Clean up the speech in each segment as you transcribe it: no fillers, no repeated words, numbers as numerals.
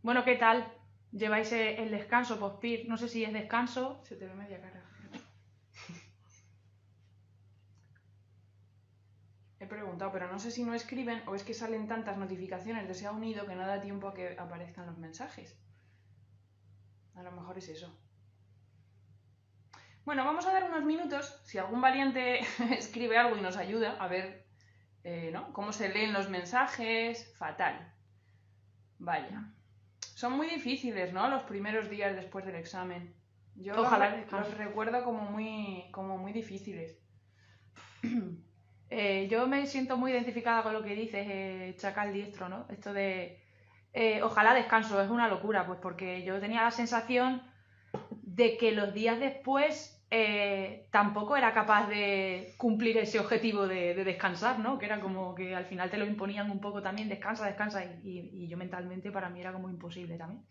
Bueno, ¿qué tal? ¿Lleváis el descanso post-PIR? No sé si es descanso. Se te ve media cara. He preguntado, pero no sé si no escriben o es que salen tantas notificaciones de se ha unido que no da tiempo a que aparezcan los mensajes. A lo mejor es eso. Bueno, vamos a dar unos minutos, si algún valiente escribe algo y nos ayuda, a ver, ¿no? Cómo se leen los mensajes. Fatal. Vaya. Son muy difíciles, ¿no? Los primeros días después del examen. Yo Ojalá los recuerdo como muy difíciles. Yo me siento muy identificada con lo que dices, Chacal Diestro, ¿no? Esto de ojalá descanso, es una locura, pues porque yo tenía la sensación de que los días después tampoco era capaz de cumplir ese objetivo de descansar, ¿no? Que era como que al final te lo imponían un poco también, descansa, descansa, y yo mentalmente para mí era como imposible también.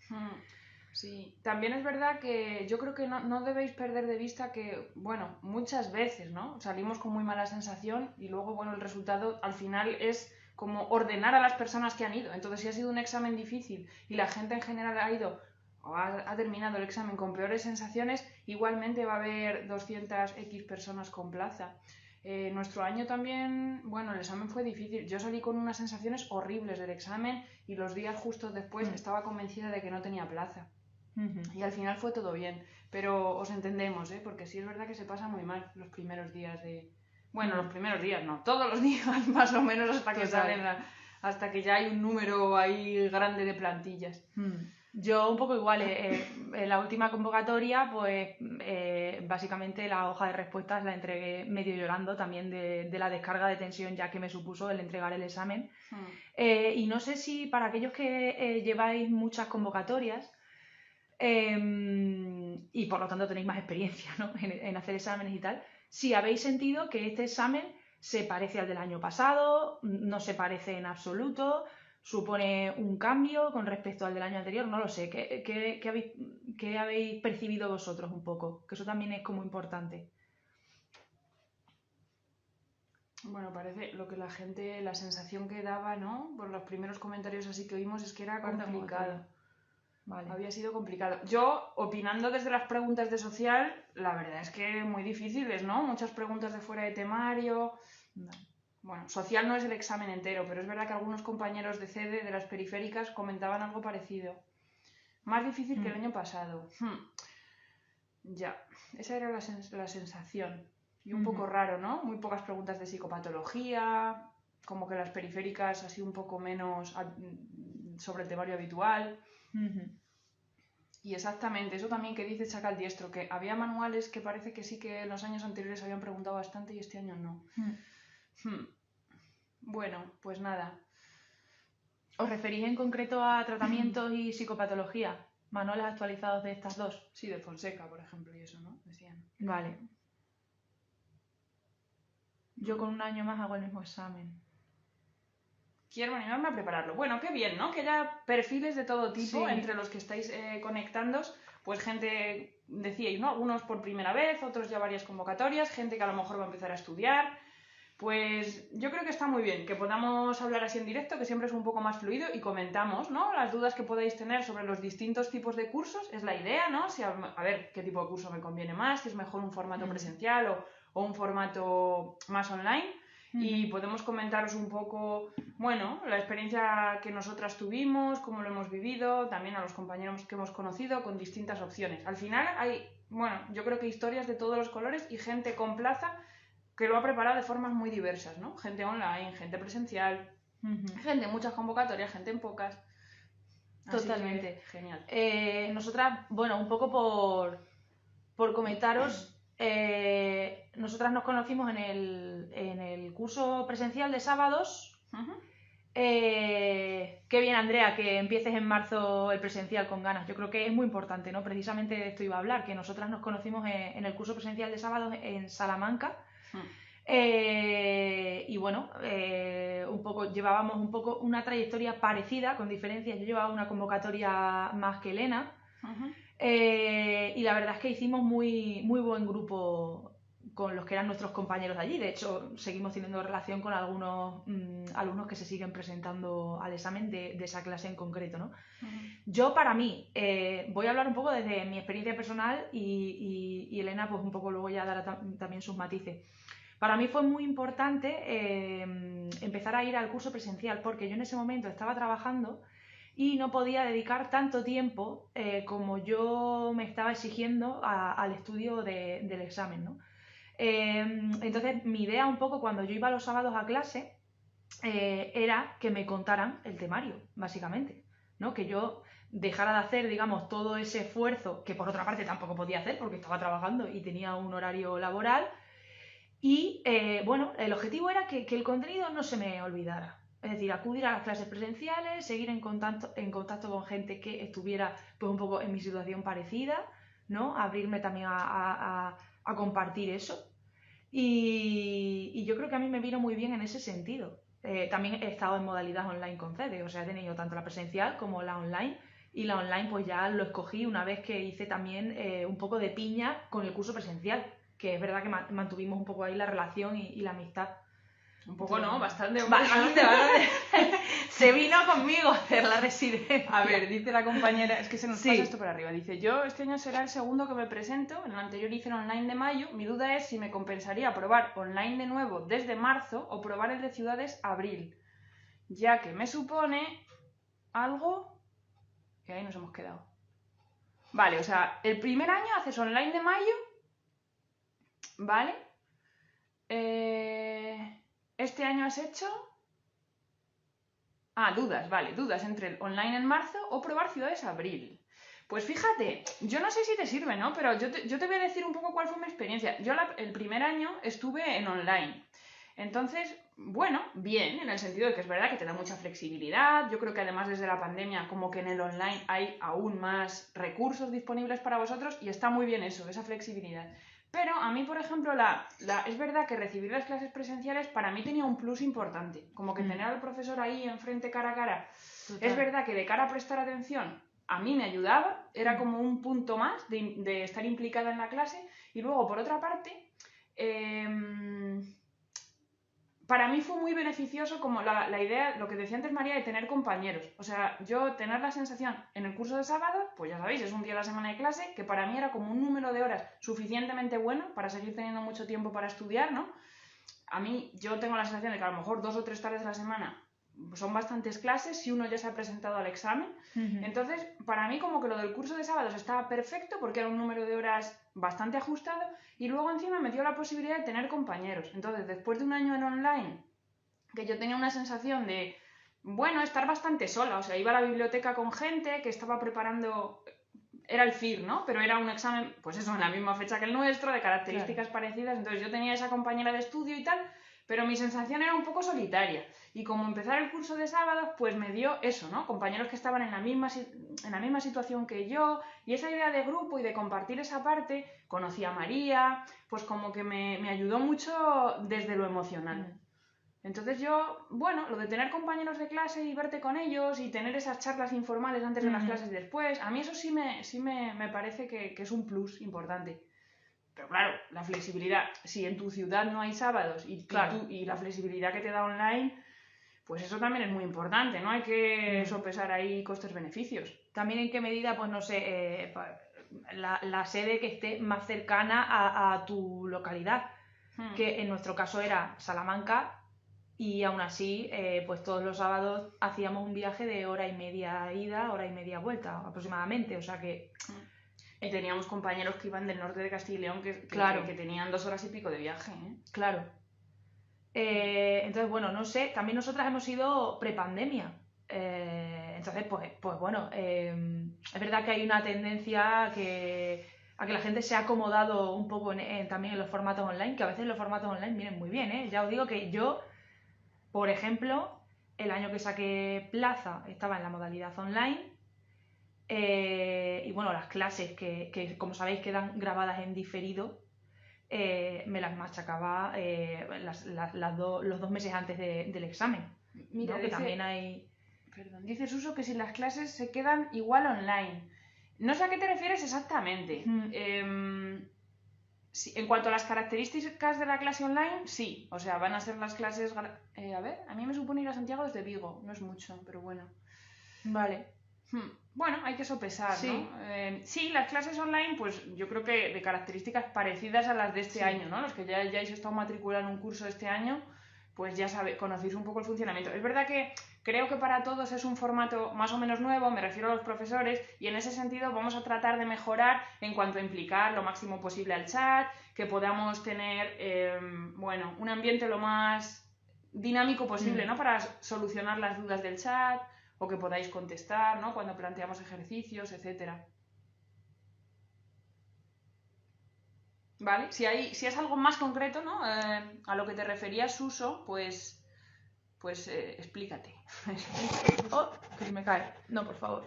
Sí, también es verdad que yo creo que no debéis perder de vista que, bueno, muchas veces, ¿no? Salimos con muy mala sensación y luego, bueno, el resultado al final es como ordenar a las personas que han ido. Entonces, si ha sido un examen difícil y la gente en general ha ido o ha terminado el examen con peores sensaciones, igualmente va a haber 200x personas con plaza. Nuestro año también, bueno, el examen fue difícil. Yo salí con unas sensaciones horribles del examen y los días justos después estaba convencida de que no tenía plaza. Y al final fue todo bien, pero os entendemos, ¿eh? Porque sí es verdad que se pasa muy mal los primeros días de... Bueno, los primeros días no, todos los días más o menos hasta que salen hasta que ya hay un número ahí grande de plantillas. Yo un poco igual, en la última convocatoria, pues básicamente la hoja de respuestas la entregué medio llorando también de la descarga de tensión ya que me supuso el entregar el examen. Y no sé si para aquellos que lleváis muchas convocatorias, y por lo tanto tenéis más experiencia, ¿no? en hacer exámenes y tal, si habéis sentido que este examen se parece al del año pasado, no se parece en absoluto, supone un cambio con respecto al del año anterior, no lo sé. ¿Qué habéis percibido vosotros un poco? Que eso también es como importante. Bueno, parece lo que la gente, la sensación que daba, ¿no? Por los primeros comentarios así que oímos es que era complicado. Vale. Había sido complicado. Yo, opinando desde las preguntas de social, la verdad es que muy difíciles, ¿no? Muchas preguntas de fuera de temario. Bueno, social no es el examen entero, pero es verdad que algunos compañeros de CD, de las periféricas, comentaban algo parecido. Más difícil que el año pasado. Ya, esa era la sensación. Y un poco raro, ¿no? Muy pocas preguntas de psicopatología, como que las periféricas así un poco menos sobre el temario habitual. Y exactamente, eso también que dice Chacal Diestro, que había manuales que parece que sí que en los años anteriores habían preguntado bastante y este año no. Bueno, pues nada. ¿Os referís en concreto a tratamientos y psicopatología? Manuales actualizados de estas dos. Sí, de Fonseca, por ejemplo, y eso, ¿no? Decían. Vale. Yo con un año más hago el mismo examen. Quiero animarme a prepararlo. Bueno, qué bien, ¿no? Que haya perfiles de todo tipo entre los que estáis conectándos. Pues gente, decíais, ¿no? Algunos por primera vez, otros ya varias convocatorias, gente que a lo mejor va a empezar a estudiar. Pues yo creo que está muy bien que podamos hablar así en directo, que siempre es un poco más fluido, y comentamos, ¿no? Las dudas que podáis tener sobre los distintos tipos de cursos, es la idea, ¿no? Si a ver qué tipo de curso me conviene más, si es mejor un formato presencial o un formato más online. Y podemos comentaros un poco, bueno, la experiencia que nosotras tuvimos, cómo lo hemos vivido, también a los compañeros que hemos conocido con distintas opciones. Al final hay, bueno, yo creo que historias de todos los colores y gente con plaza que lo ha preparado de formas muy diversas, ¿no? Gente online, gente presencial, gente en muchas convocatorias, gente en pocas. Totalmente. Genial. Nosotras, bueno, un poco por comentaros, nosotras nos conocimos en el curso presencial de sábados. Qué bien, Andrea, que empieces en marzo el presencial con ganas. Yo creo que es muy importante, ¿no? Precisamente de esto iba a hablar, que nosotras nos conocimos en el curso presencial de sábados en Salamanca. Y bueno, llevábamos un poco una trayectoria parecida, con diferencias. Yo llevaba una convocatoria más que Elena. Y la verdad es que hicimos muy, muy buen grupo los que eran nuestros compañeros de allí. De hecho, seguimos teniendo relación con algunos alumnos que se siguen presentando al examen de esa clase en concreto, ¿no? Yo, para mí, voy a hablar un poco desde mi experiencia personal y Elena, pues un poco luego ya dará también sus matices. Para mí fue muy importante empezar a ir al curso presencial, porque yo en ese momento estaba trabajando y no podía dedicar tanto tiempo como yo me estaba exigiendo al estudio del examen, ¿no? Entonces, mi idea un poco cuando yo iba los sábados a clase era que me contaran el temario, básicamente, ¿no? Que yo dejara de hacer, digamos, todo ese esfuerzo, que por otra parte tampoco podía hacer porque estaba trabajando y tenía un horario laboral. Y bueno, el objetivo era que el contenido no se me olvidara. Es decir, acudir a las clases presenciales, seguir en contacto con gente que estuviera pues un poco en mi situación parecida, ¿no? Abrirme también a compartir eso. Y yo creo que a mí me vino muy bien en ese sentido. También he estado en modalidad online con CEDE, o sea, he tenido tanto la presencial como la online. Y la online pues ya lo escogí una vez que hice también un poco de piña con el curso presencial, que es verdad que mantuvimos un poco ahí la relación y la amistad. Un poco no, bastante. Bastante. Se vino conmigo a hacer la residencia. A ver, dice la compañera, es que se nos pasa esto por arriba. Dice, yo este año será el segundo que me presento, en el anterior hice el online de mayo, mi duda es si me compensaría probar online de nuevo desde marzo o probar el de ciudades abril, ya que me supone algo que ahí nos hemos quedado. Vale, o sea, el primer año haces online de mayo, ¿vale? Este año has hecho... dudas, vale, dudas entre el online en marzo o probar ciudades abril. Pues fíjate, yo no sé si te sirve, ¿no? Pero yo te voy a decir un poco cuál fue mi experiencia. Yo el primer año estuve en online. Entonces, bueno, bien, en el sentido de que es verdad que te da mucha flexibilidad. Yo creo que además desde la pandemia como que en el online hay aún más recursos disponibles para vosotros y está muy bien eso, esa flexibilidad. Pero a mí, por ejemplo, es verdad que recibir las clases presenciales para mí tenía un plus importante. Como que tener al profesor ahí enfrente cara a cara. Total. Es verdad que de cara a prestar atención a mí me ayudaba, era como un punto más de estar implicada en la clase. Y luego, por otra parte, para mí fue muy beneficioso como la idea, lo que decía antes María, de tener compañeros. O sea, yo tener la sensación en el curso de sábado, pues ya sabéis, es un día a la semana de clase, que para mí era como un número de horas suficientemente bueno para seguir teniendo mucho tiempo para estudiar, ¿no? A mí, yo tengo la sensación de que a lo mejor 2 o 3 tardes a la semana son bastantes clases si uno ya se ha presentado al examen. Entonces, para mí como que lo del curso de sábados estaba perfecto porque era un número de horas bastante ajustado y luego encima me dio la posibilidad de tener compañeros. Entonces, después de un año en online, que yo tenía una sensación de, bueno, estar bastante sola. O sea, iba a la biblioteca con gente que estaba preparando... Era el FIR, ¿no? Pero era un examen, pues eso, en la misma fecha que el nuestro, de características parecidas. Entonces yo tenía esa compañera de estudio y tal, pero mi sensación era un poco solitaria. Y como empezar el curso de sábados, pues me dio eso, ¿no? Compañeros que estaban en la misma situación que yo, y esa idea de grupo y de compartir esa parte, conocí a María, pues como que me ayudó mucho desde lo emocional. Entonces yo, bueno, lo de tener compañeros de clase y verte con ellos y tener esas charlas informales antes de las clases y después, a mí eso sí me parece que es un plus importante. Pero claro, la flexibilidad, si en tu ciudad no hay sábados y la flexibilidad que te da online, pues eso también es muy importante, ¿no? Hay que sopesar ahí costes-beneficios. También en qué medida, pues no sé, la sede que esté más cercana a tu localidad, que en nuestro caso era Salamanca, y aún así, pues todos los sábados hacíamos un viaje de hora y media ida, hora y media vuelta aproximadamente, o sea que... Y teníamos compañeros que iban del norte de Castilla y León que tenían 2 horas y pico de viaje, ¿eh? Claro. Entonces, bueno, no sé, también nosotras hemos ido prepandemia. Entonces, pues bueno, es verdad que hay una tendencia a que la gente se ha acomodado un poco también en los formatos online, que a veces los formatos online vienen muy bien, ¿eh? Ya os digo que yo, por ejemplo, el año que saqué plaza estaba en la modalidad online. Y bueno, las clases que como sabéis quedan grabadas en diferido, me las machacaba los 2 meses antes del examen. Mira, ¿no? Que también hay... Perdón, dice Suso que si las clases se quedan igual online. No sé a qué te refieres exactamente. Sí, en cuanto a las características de la clase online, sí. O sea, van a ser las clases... a ver, a mí me supone ir a Santiago desde Vigo. No es mucho, pero bueno. Vale. Bueno, hay que sopesar, Sí. ¿no? Sí, las clases online, pues yo creo que de características parecidas a las de este año, ¿no? Los que ya hayáis estado matriculando en un curso este año, pues ya conocéis un poco el funcionamiento. Es verdad que creo que para todos es un formato más o menos nuevo, me refiero a los profesores, y en ese sentido vamos a tratar de mejorar en cuanto a implicar lo máximo posible al chat, que podamos tener, bueno, un ambiente lo más dinámico posible, ¿no? Para solucionar las dudas del chat, o que podáis contestar, ¿no? Cuando planteamos ejercicios, etcétera. ¿Vale? Si es algo más concreto, ¿no? A lo que te referías, Suso, pues explícate. Oh, que se me cae. No, por favor.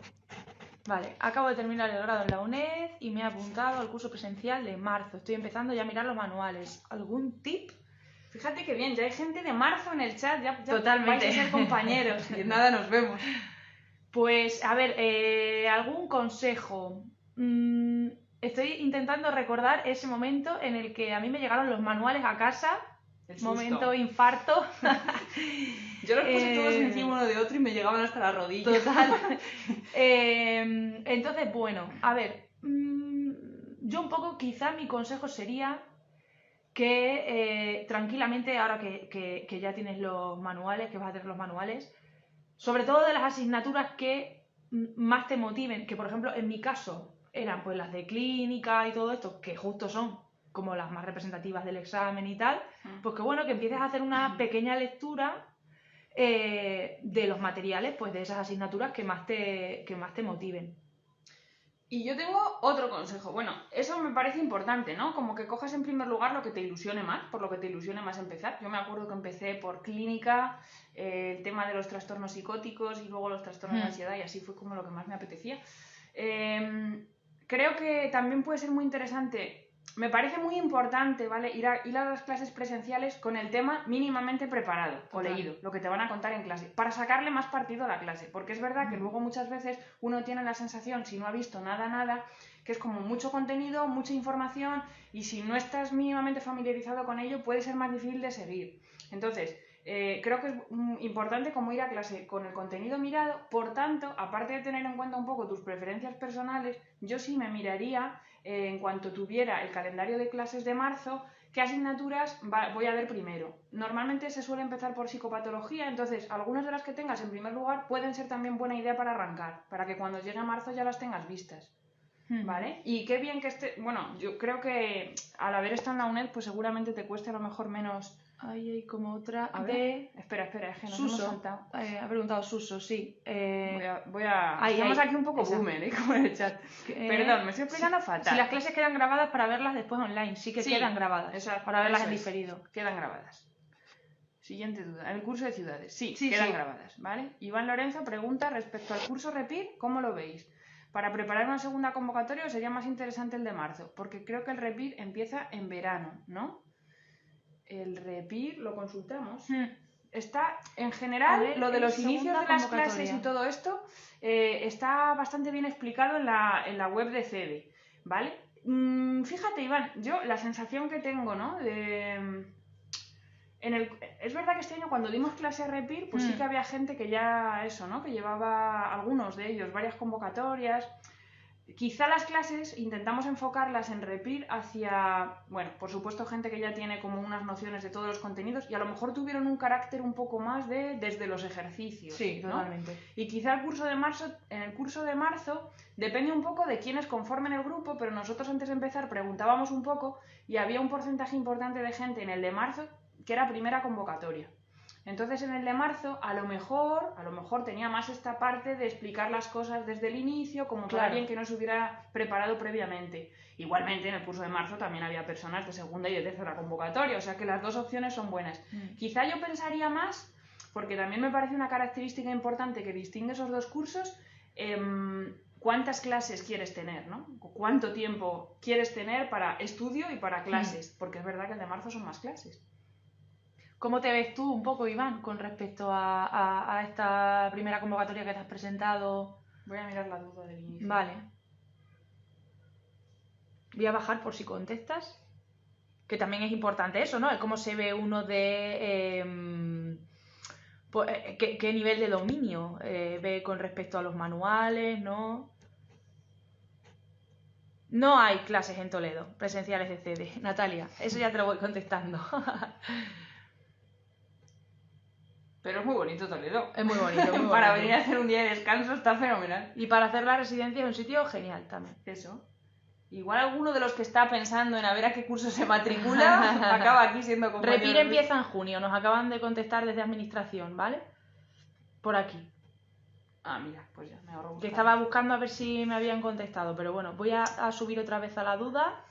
Vale, acabo de terminar el grado en la UNED y me he apuntado al curso presencial de marzo. Estoy empezando ya a mirar los manuales. ¿Algún tip? Fíjate que bien, ya hay gente de marzo en el chat, ya Totalmente. vais a ser compañeros y nada, nos vemos. Pues, a ver, algún consejo. Estoy intentando recordar ese momento en el que a mí me llegaron los manuales a casa. El susto. Momento infarto. Yo los puse todos encima uno de otro y me llegaban hasta la rodilla. Total. Entonces, bueno, a ver, yo un poco quizá mi consejo sería que tranquilamente, ahora que ya tienes los manuales, que vas a tener los manuales, sobre todo de las asignaturas que más te motiven, que por ejemplo en mi caso eran pues las de clínica y todo esto, que justo son como las más representativas del examen y tal, pues que bueno, que empieces a hacer una pequeña lectura de los materiales, pues de esas asignaturas que más te motiven. Y yo tengo otro consejo. Bueno, eso me parece importante, ¿no? Como que cojas en primer lugar lo que te ilusione más, por lo que te ilusione más empezar. Yo me acuerdo que empecé por clínica, el tema de los trastornos psicóticos y luego los trastornos de ansiedad, y así fue como lo que más me apetecía. Creo que también puede ser muy interesante. Me parece muy importante, ¿vale? Ir a las clases presenciales con el tema mínimamente preparado o leído, lo que te van a contar en clase, para sacarle más partido a la clase, porque es verdad que luego muchas veces uno tiene la sensación, si no ha visto nada, que es como mucho contenido, mucha información, y si no estás mínimamente familiarizado con ello, puede ser más difícil de seguir. Entonces, creo que es importante como ir a clase con el contenido mirado. Por tanto, aparte de tener en cuenta un poco tus preferencias personales, yo sí me miraría, en cuanto tuviera el calendario de clases de marzo, qué asignaturas voy a ver primero. Normalmente se suele empezar por psicopatología, entonces algunas de las que tengas en primer lugar pueden ser también buena idea para arrancar, para que cuando llegue marzo ya las tengas vistas. ¿Vale? Y qué bien que bueno, yo creo que al haber estado en la UNED, pues seguramente te cueste a lo mejor menos. Ahí hay como otra de... Espera, es que nos hemos saltado. Ha preguntado Suso, sí. Estamos aquí un poco boomer, como en el chat. Perdón, me estoy explicando fatal. Si las clases quedan grabadas para verlas después online, sí que quedan grabadas. Exacto, para verlas en diferido. Quedan grabadas. Siguiente duda. El curso de ciudades. Sí, quedan grabadas, ¿vale? Iván Lorenzo pregunta respecto al curso REPIR, ¿cómo lo veis? Para preparar una segunda convocatoria sería más interesante el de marzo, porque creo que el REPIR empieza en verano, ¿no? El REPIR lo consultamos. Está, en general, lo de los inicios de las clases y todo esto está bastante bien explicado en la web de CEDE, ¿vale? Fíjate, Iván, yo la sensación que tengo, ¿no? Es verdad que este año cuando dimos clase REPIR, pues sí que había gente que ya eso, ¿no? Que llevaba, algunos de ellos, varias convocatorias. Quizá las clases intentamos enfocarlas en REPIR hacia, bueno, por supuesto gente que ya tiene como unas nociones de todos los contenidos y a lo mejor tuvieron un carácter un poco más desde los ejercicios. Sí, ¿no? totalmente. Y quizá en el curso de marzo depende un poco de quiénes conformen el grupo, pero nosotros antes de empezar preguntábamos un poco y había un porcentaje importante de gente en el de marzo que era primera convocatoria. Entonces en el de marzo a lo mejor tenía más esta parte de explicar las cosas desde el inicio, como para alguien que no se hubiera preparado previamente. Igualmente en el curso de marzo también había personas de segunda y de tercera convocatoria, o sea que las dos opciones son buenas. Quizá yo pensaría más, porque también me parece una característica importante que distingue esos dos cursos, cuántas clases quieres tener, ¿no? Cuánto tiempo quieres tener para estudio y para clases, porque es verdad que el de marzo son más clases. ¿Cómo te ves tú un poco, Iván, con respecto a esta primera convocatoria que te has presentado? Voy a mirar la duda del inicio. Vale. Voy a bajar por si contestas. Que también es importante eso, ¿no? Es cómo se ve uno de... pues, qué nivel de dominio ve con respecto a los manuales, ¿no? No hay clases en Toledo, presenciales de CD. Natalia, eso ya te lo voy contestando. Pero es muy bonito Toledo. Es muy bonito, muy bonito. Para venir a hacer un día de descanso está fenomenal. Y para hacer la residencia es un sitio genial también. Eso. Igual alguno de los que está pensando en a ver a qué curso se matricula acaba aquí siendo compañero. Repir empieza en junio, nos acaban de contestar desde administración, ¿vale? Por aquí. Ah, mira, pues ya me ahorro buscar. Que estaba buscando a ver si me habían contestado, pero bueno, voy a subir otra vez a la duda.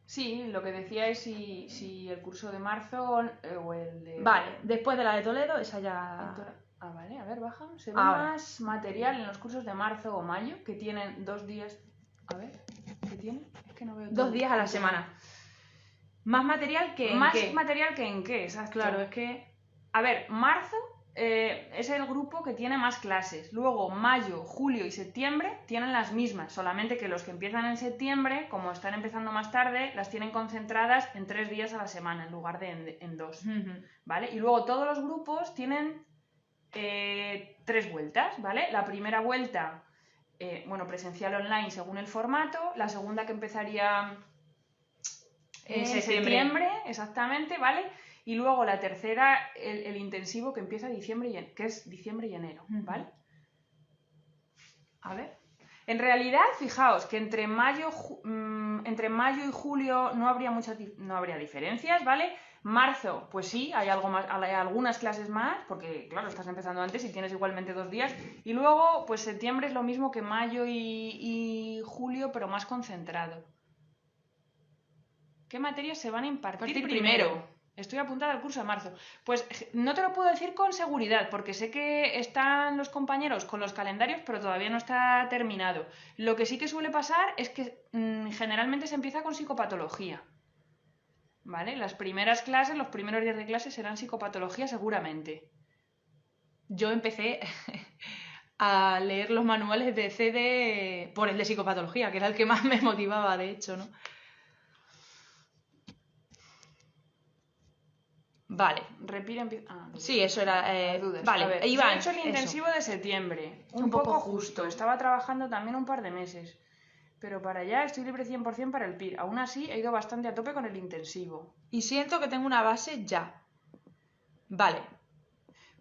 Sí, lo que decía es si el curso de marzo o el de... Vale, después de la de Toledo, esa ya... Ah, vale, a ver, baja. Se ve Ahora. más material en los cursos de marzo o mayo, que tienen 2 días... A ver, ¿qué tiene? Es que no veo... 2 días a la semana. Más material que en Más qué. material que en qué, exacto. Claro, es que... A ver, marzo es el grupo que tiene más clases. Luego, mayo, julio y septiembre tienen las mismas, solamente que los que empiezan en septiembre, como están empezando más tarde, las tienen concentradas en 3 días a la semana en lugar de en 2. ¿Vale? Y luego todos los grupos tienen 3 vueltas, ¿vale? La primera vuelta, bueno, presencial online según el formato. La segunda que empezaría en septiembre, exactamente, ¿vale? Y luego la tercera, el intensivo que empieza que es diciembre y enero, ¿vale? A ver. En realidad, fijaos que entre mayo y julio no habría diferencias, ¿vale? Marzo, pues sí, hay algunas clases más, porque claro, estás empezando antes y tienes igualmente 2 días. Y luego, pues septiembre es lo mismo que mayo y julio, pero más concentrado. ¿Qué materias se van a impartir primero? Estoy apuntada al curso de marzo. Pues no te lo puedo decir con seguridad, porque sé que están los compañeros con los calendarios, pero todavía no está terminado. Lo que sí que suele pasar es que generalmente se empieza con psicopatología. ¿Vale? Las primeras clases, los primeros días de clase serán psicopatología seguramente. Yo empecé a leer los manuales de CD por el de psicopatología, que era el que más me motivaba, de hecho, ¿no? Vale. Sí, eso era... vale, a ver, Iván, yo he hecho el intensivo de septiembre. Un poco justo. Estaba trabajando también un par de meses. Pero para allá estoy libre 100% para el PIR. Aún así, he ido bastante a tope con el intensivo. Y siento que tengo una base ya. Vale.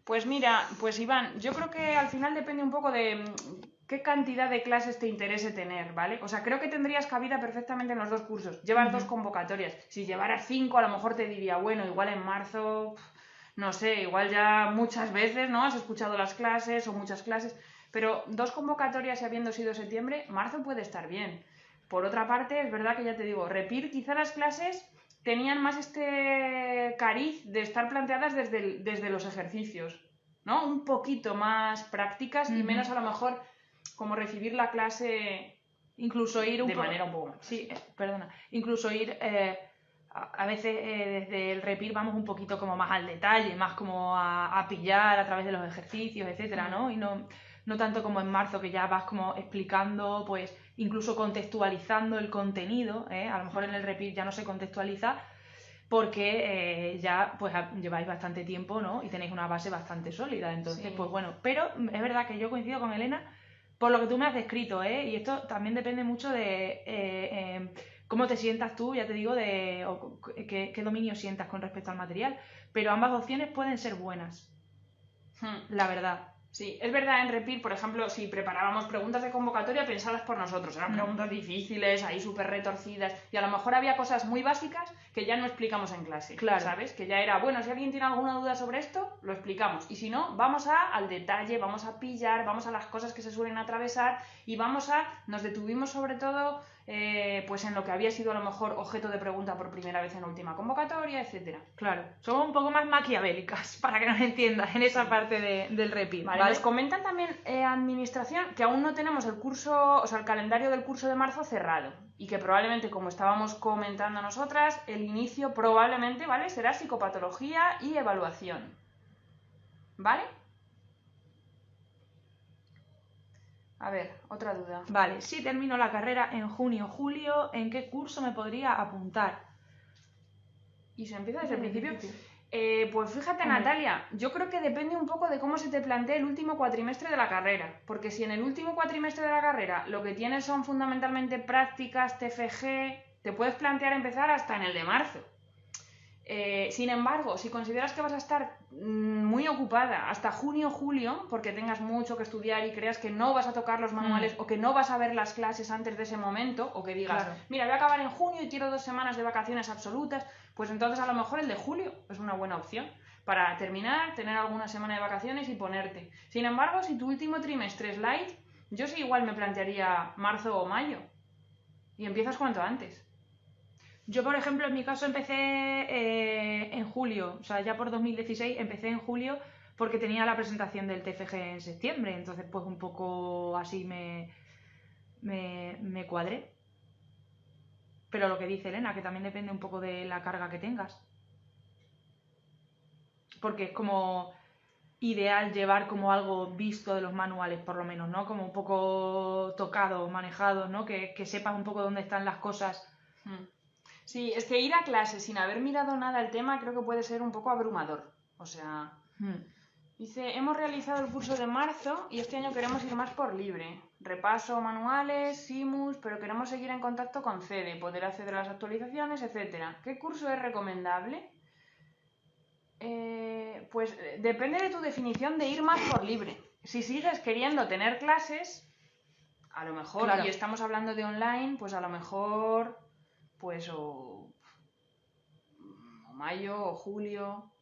Pues mira, pues Iván, yo creo que al final depende un poco de qué cantidad de clases te interese tener, ¿vale? O sea, creo que tendrías cabida perfectamente en los 2 cursos. Llevas 2 convocatorias. Si llevaras 5, a lo mejor te diría, bueno, igual en marzo, no sé, igual ya muchas veces, ¿no? Has escuchado las clases o muchas clases. Pero 2 convocatorias y habiendo sido septiembre, marzo puede estar bien. Por otra parte, es verdad que ya te digo, Repir, quizá las clases tenían más este cariz de estar planteadas desde los ejercicios, ¿no? Un poquito más prácticas y menos a lo mejor como recibir la clase incluso ir de manera un poco más. Sí, perdona. Incluso ir a veces desde el Repir vamos un poquito como más al detalle, más como a pillar a través de los ejercicios, etcétera, ¿no? Y no tanto como en marzo, que ya vas como explicando, pues incluso contextualizando el contenido, ¿eh? A lo mejor en el Repir ya no se contextualiza porque ya pues lleváis bastante tiempo, ¿no? Y tenéis una base bastante sólida, entonces pues bueno, pero es verdad que yo coincido con Elena por lo que tú me has descrito, ¿eh? Y esto también depende mucho de cómo te sientas tú, ya te digo, qué dominio sientas con respecto al material, pero ambas opciones pueden ser buenas, la verdad. Sí, es verdad, en Repir, por ejemplo, si preparábamos preguntas de convocatoria pensadas por nosotros, eran preguntas difíciles, ahí súper retorcidas, y a lo mejor había cosas muy básicas que ya no explicamos en clase, claro. ¿Sabes? Que ya era, bueno, si alguien tiene alguna duda sobre esto, lo explicamos, y si no, vamos al detalle, vamos a pillar, vamos a las cosas que se suelen atravesar, y nos detuvimos sobre todo pues en lo que había sido a lo mejor objeto de pregunta por primera vez en la última convocatoria, etcétera. Claro, somos un poco más maquiavélicas, para que nos entiendas, en esa parte del Repir. Vale. Nos comentan también administración que aún no tenemos el curso, o sea, el calendario del curso de marzo cerrado y que probablemente, como estábamos comentando nosotras, el inicio probablemente, ¿vale? Será psicopatología y evaluación. ¿Vale? A ver, otra duda. Vale, si termino la carrera en junio o julio, ¿en qué curso me podría apuntar? y se empieza desde el principio. Pues fíjate, Natalia, yo creo que depende un poco de cómo se te plantea el último cuatrimestre de la carrera, porque si en el último cuatrimestre de la carrera lo que tienes son fundamentalmente prácticas, TFG, te puedes plantear empezar hasta en el de marzo. Sin embargo, si consideras que vas a estar muy ocupada hasta junio o julio, porque tengas mucho que estudiar y creas que no vas a tocar los manuales o que no vas a ver las clases antes de ese momento, o que digas, mira, voy a acabar en junio y quiero 2 semanas de vacaciones absolutas, pues entonces a lo mejor el de julio es una buena opción para terminar, tener alguna semana de vacaciones y ponerte. Sin embargo, si tu último trimestre es light, yo sí igual me plantearía marzo o mayo y empiezas cuanto antes. Yo, por ejemplo, en mi caso empecé en julio, o sea, ya por 2016 empecé en julio porque tenía la presentación del TFG en septiembre, entonces pues un poco así me cuadré. Pero lo que dice Elena, que también depende un poco de la carga que tengas. Porque es como ideal llevar como algo visto de los manuales, por lo menos, ¿no? Como un poco tocado, manejado, ¿no? Que sepas un poco dónde están las cosas. Sí, es que ir a clase sin haber mirado nada al tema creo que puede ser un poco abrumador. O sea, dice, hemos realizado el curso de marzo y este año queremos ir más por libre. Repaso manuales, Simus, pero queremos seguir en contacto con CEDE, poder acceder a las actualizaciones, etcétera. ¿Qué curso es recomendable? Pues depende de tu definición de ir más por libre. Si sigues queriendo tener clases, a lo mejor, y estamos hablando de online, pues a lo mejor, pues o mayo o julio.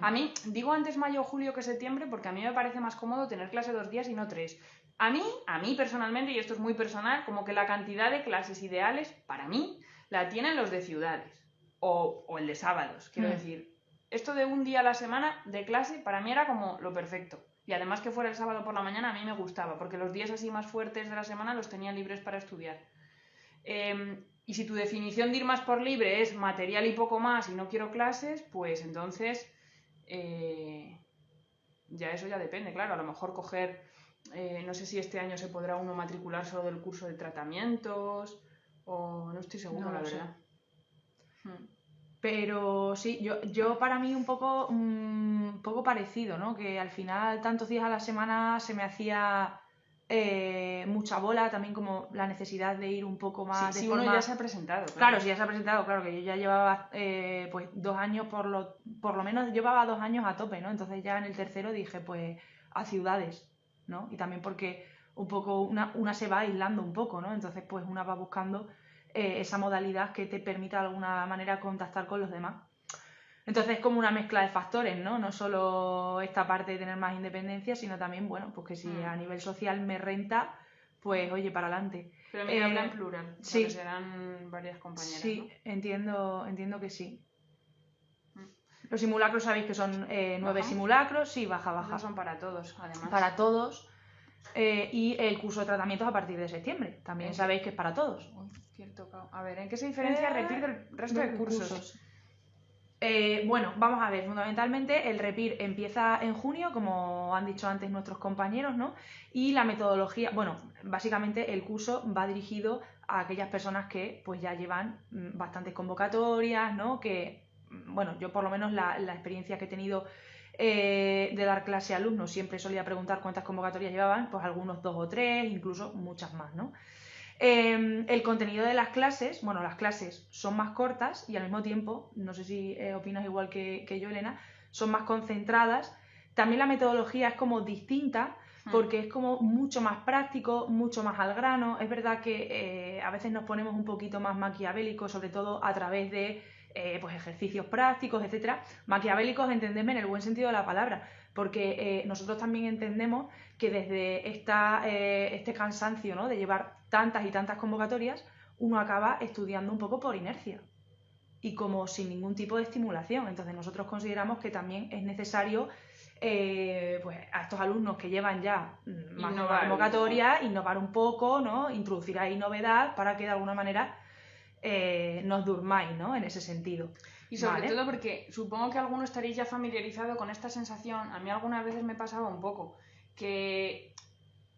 A mí, digo antes mayo o julio que septiembre porque a mí me parece más cómodo tener clase 2 días y no 3. A mí personalmente, y esto es muy personal, como que la cantidad de clases ideales, para mí, la tienen los de ciudades o el de sábados, quiero decir. Esto de un día a la semana de clase para mí era como lo perfecto. Y además que fuera el sábado por la mañana a mí me gustaba, porque los días así más fuertes de la semana los tenía libres para estudiar. Y si tu definición de ir más por libre es material y poco más y no quiero clases, pues entonces ya eso ya depende, claro. A lo mejor coger, no sé si este año se podrá uno matricular solo del curso de tratamientos o no estoy seguro, no, la verdad. Pero sí, yo para mí un poco parecido, ¿no? Que al final tantos días a la semana se me hacía mucha bola, también como la necesidad de ir un poco más de forma... uno ya se ha presentado. Claro, si ya se ha presentado, claro, que yo ya llevaba pues 2 años, por lo menos llevaba 2 años a tope, ¿no? Entonces ya en el tercero dije, pues a ciudades, ¿no? Y también porque un poco una se va aislando un poco, ¿no? Entonces pues una va buscando esa modalidad que te permita de alguna manera contactar con los demás. Entonces es como una mezcla de factores, ¿no? No solo esta parte de tener más independencia, sino también, bueno, pues que si a nivel social me renta, pues oye, para adelante. Pero me habla en plural, sí. Porque serán varias compañeras, sí, ¿no? entiendo que sí. Los simulacros sabéis que son 9 simulacros, sí, baja. Esos son para todos, además. Para todos. Y el curso de tratamientos a partir de septiembre. También sabéis que es para todos. Uy, qué tocado. A ver, ¿en qué se diferencia REPIR del resto de cursos? Bueno, vamos a ver, fundamentalmente el REPIR empieza en junio, como han dicho antes nuestros compañeros, ¿no? Y la metodología, bueno, básicamente el curso va dirigido a aquellas personas que pues ya llevan bastantes convocatorias, ¿no? Que, bueno, yo por lo menos la experiencia que he tenido de dar clase a alumnos siempre solía preguntar cuántas convocatorias llevaban, pues algunos 2 o 3, incluso muchas más, ¿no? El contenido de las clases, bueno, las clases son más cortas y al mismo tiempo, no sé si opinas igual que yo, Elena, son más concentradas. También la metodología es como distinta porque es como mucho más práctico, mucho más al grano. Es verdad que a veces nos ponemos un poquito más maquiavélicos, sobre todo a través de pues ejercicios prácticos, etcétera. Maquiavélicos, entendedme en el buen sentido de la palabra, porque nosotros también entendemos que desde este cansancio, ¿no? De llevar tantas y tantas convocatorias, uno acaba estudiando un poco por inercia y como sin ningún tipo de estimulación. Entonces nosotros consideramos que también es necesario pues a estos alumnos que llevan ya más convocatorias, innovar un poco, ¿no? Introducir ahí novedad para que de alguna manera no os durmáis, ¿no? En ese sentido. Y sobre todo porque supongo que alguno estaréis ya familiarizado con esta sensación. A mí algunas veces me pasaba un poco que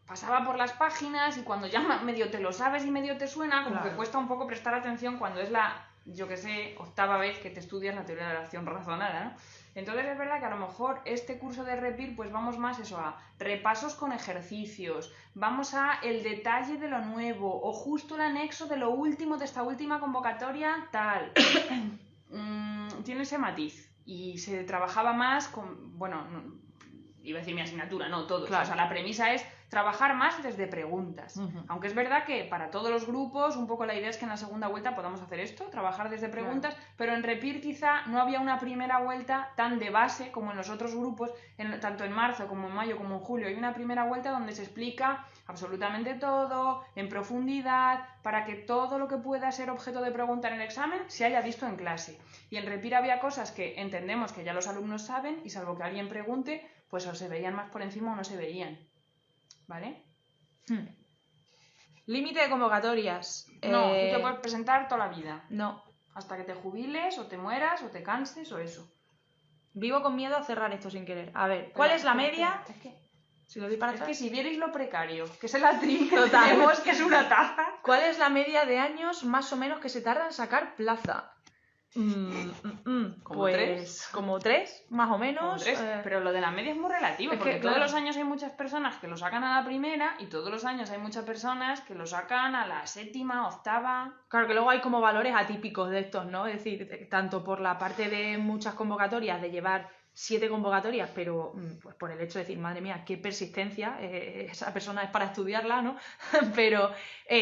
pasaba por las páginas y cuando ya medio te lo sabes y medio te suena, como que cuesta un poco prestar atención cuando es la yo que sé, 8ª vez que te estudias la teoría de la acción razonada, ¿no? Entonces es verdad que a lo mejor este curso de REPIR pues vamos más eso a repasos con ejercicios, vamos a el detalle de lo nuevo o justo el anexo de lo último de esta última convocatoria tal. Tiene ese matiz y se trabajaba más con, bueno, iba a decir mi asignatura, no todos, claro. O sea, la premisa es trabajar más desde preguntas. Aunque es verdad que para todos los grupos un poco la idea es que en la segunda vuelta podamos hacer esto, trabajar desde preguntas, pero en REPIR quizá no había una primera vuelta tan de base como en los otros grupos, tanto en marzo como en mayo como en julio. Hay una primera vuelta donde se explica absolutamente todo, en profundidad, para que todo lo que pueda ser objeto de pregunta en el examen se haya visto en clase. Y en REPIR había cosas que entendemos que ya los alumnos saben y salvo que alguien pregunte, pues o se veían más por encima o no se veían. ¿Vale? Límite de convocatorias. No, tú te puedes presentar toda la vida. No. Hasta que te jubiles, o te mueras, o te canses, o eso. Vivo con miedo a cerrar esto sin querer. A ver, ¿cuál es la media? Si lo doy para atrás. Es que si vierais lo precario, que es el atril que tenemos, que es una taza. ¿Cuál es la media de años más o menos que se tarda en sacar plaza? ¿Como pues 3? como 3, más o menos. Pero lo de la media es muy relativo, es porque que, todos claro, los años hay muchas personas que lo sacan a la primera y todos los años hay muchas personas que lo sacan a la 7ª, 8ª. Claro que luego hay como valores atípicos de estos, ¿no? Es decir, tanto por la parte de muchas convocatorias, de llevar 7 convocatorias, pero pues por el hecho de decir, madre mía, qué persistencia, esa persona es para estudiarla, ¿no? Pero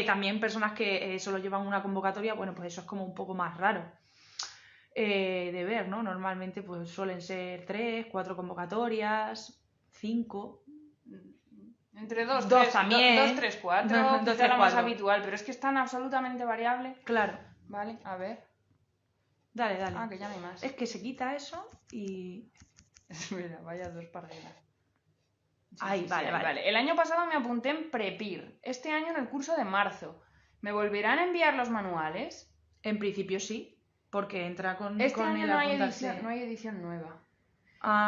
también personas que solo llevan una convocatoria, bueno, pues eso es como un poco más raro. De ver, ¿no? Normalmente pues suelen ser 3, 4 convocatorias, 5. Entre 2, 3, 4, quizá la más habitual, pero es que es tan absolutamente variable. Claro. Vale, a ver. Dale. Ah, que ya no hay más. Es que se quita eso y... Mira, vaya 2 paralelas. Sí, vale. El año pasado me apunté en PREPIR, este año en el curso de marzo. ¿Me volverán a enviar los manuales? En principio sí. Porque entra con este con año el no hay apuntarse. no hay edición nueva.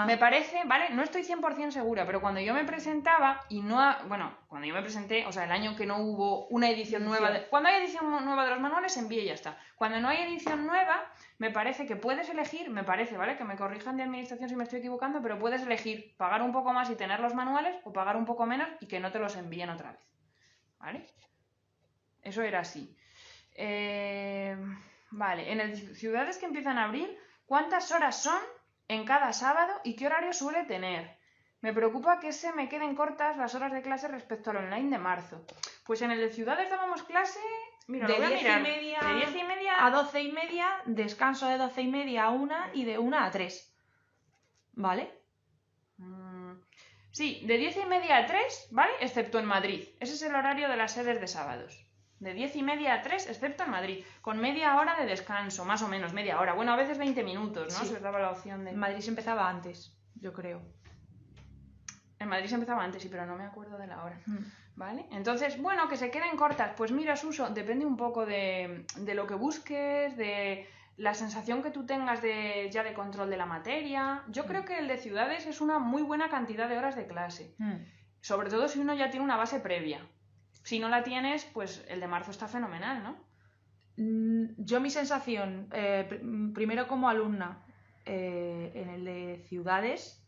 Me parece, ¿vale? No estoy 100% segura, pero cuando yo me presentaba y cuando yo me presenté, o sea, el año que no hubo una edición nueva, cuando hay edición nueva de los manuales, envíe y ya está. Cuando no hay edición nueva, me parece que puedes elegir, ¿vale? Que me corrijan de administración si me estoy equivocando, pero puedes elegir pagar un poco más y tener los manuales o pagar un poco menos y que no te los envíen otra vez, ¿vale? Eso era así. Vale, en las ciudades que empiezan a abrir, ¿cuántas horas son en cada sábado y qué horario suele tener? Me preocupa que se me queden cortas las horas de clase respecto al online de marzo. Pues en el de ciudades dábamos clase, mira, de lo voy a 10:30 mirar. De 10:30 a 12:30, descanso de 12:30 a 1 y de 1 a 3. ¿Vale? Sí, de 10:30 a 3, ¿vale? Excepto en Madrid. Ese es el horario de las sedes de sábados. De 10:30 a 3, excepto en Madrid, con media hora de descanso, más o menos, media hora. Bueno, a veces 20 minutos, ¿no? Sí. Se os daba la opción de... En Madrid se empezaba antes, yo creo. En Madrid se empezaba antes, sí, pero no me acuerdo de la hora. ¿Vale? Entonces, bueno, que se queden cortas. Pues mira, Suso, depende un poco de lo que busques, de la sensación que tú tengas ya de control de la materia. Yo creo que el de ciudades es una muy buena cantidad de horas de clase. Sobre todo si uno ya tiene una base previa. Si no la tienes, pues el de marzo está fenomenal, ¿no? Yo mi sensación, primero como alumna, en el de ciudades,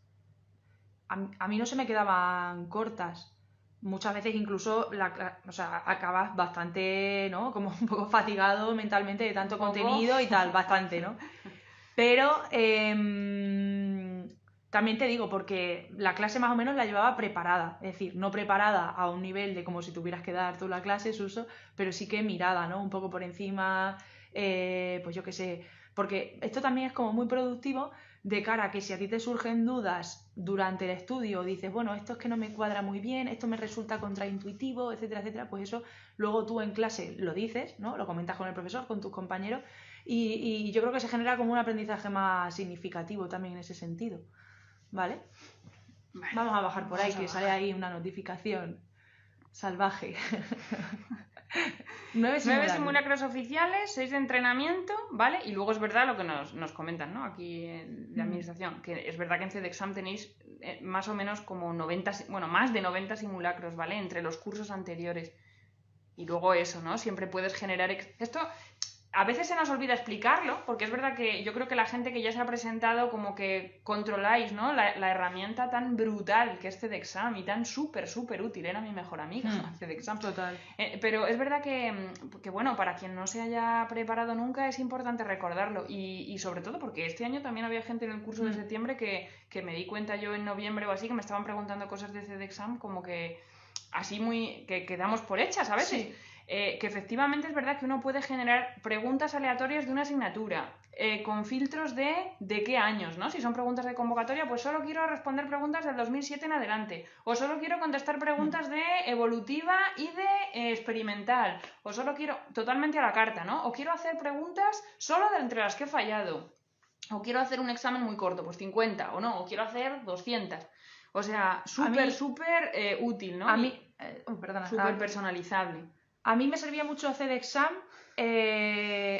a mí no se me quedaban cortas. Muchas veces incluso acabas bastante, ¿no? Como un poco fatigado mentalmente de tanto contenido y tal, bastante, ¿no? Pero también te digo, porque la clase más o menos la llevaba preparada, es decir, no preparada a un nivel de como si tuvieras que dar tú la clase, Suso, pero sí que mirada, ¿no? Un poco por encima, pues yo qué sé, porque esto también es como muy productivo de cara a que si a ti te surgen dudas durante el estudio, dices, bueno, esto es que no me cuadra muy bien, esto me resulta contraintuitivo, etcétera, etcétera, pues eso luego tú en clase lo dices, ¿no? Lo comentas con el profesor, con tus compañeros, y yo creo que se genera como un aprendizaje más significativo también en ese sentido. ¿Vale? Vamos a bajar por ahí, que sale ahí una notificación salvaje. 9 simulacros oficiales, 6 de entrenamiento, ¿vale? Y luego es verdad lo que nos comentan, ¿no? Aquí en la administración, que es verdad que en CEDEXAM tenéis más o menos como 90, bueno, más de 90 simulacros, ¿vale? Entre los cursos anteriores. Y luego eso, ¿no? Siempre puedes generar... Esto... a veces se nos olvida explicarlo, porque es verdad que yo creo que la gente que ya se ha presentado como que controláis, ¿no? La herramienta tan brutal que es CEDEXAM y tan súper, súper útil. Era mi mejor amiga, CEDEXAM. Total. Pero es verdad que, bueno, para quien no se haya preparado nunca es importante recordarlo. Y sobre todo porque este año también había gente en el curso de septiembre que me di cuenta yo en noviembre o así, que me estaban preguntando cosas de CEDEXAM como que así muy... que damos por hechas a veces. Sí. Que efectivamente es verdad que uno puede generar preguntas aleatorias de una asignatura con filtros de qué años, ¿no? Si son preguntas de convocatoria, pues solo quiero responder preguntas del 2007 en adelante, o solo quiero contestar preguntas de evolutiva y de experimental, o solo quiero totalmente a la carta, ¿no? O quiero hacer preguntas solo de entre las que he fallado, o quiero hacer un examen muy corto, pues 50, o no, o quiero hacer 200. O sea, súper útil, ¿no? A mí, perdona, súper personalizable. A mí me servía mucho CEDEXAM,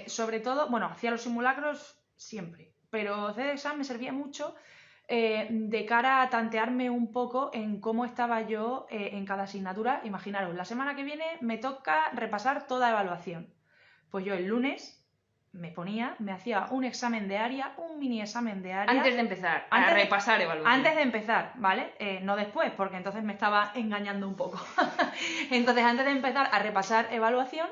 sobre todo, bueno, hacía los simulacros siempre, pero CEDEXAM me servía mucho de cara a tantearme un poco en cómo estaba yo en cada asignatura. Imaginaros, la semana que viene me toca repasar toda evaluación. Pues yo el lunes me hacía un examen de área, un mini examen de área. Antes de empezar, a repasar evaluación. Antes de empezar, ¿vale? No después, porque entonces me estaba engañando un poco. Entonces, antes de empezar a repasar evaluación,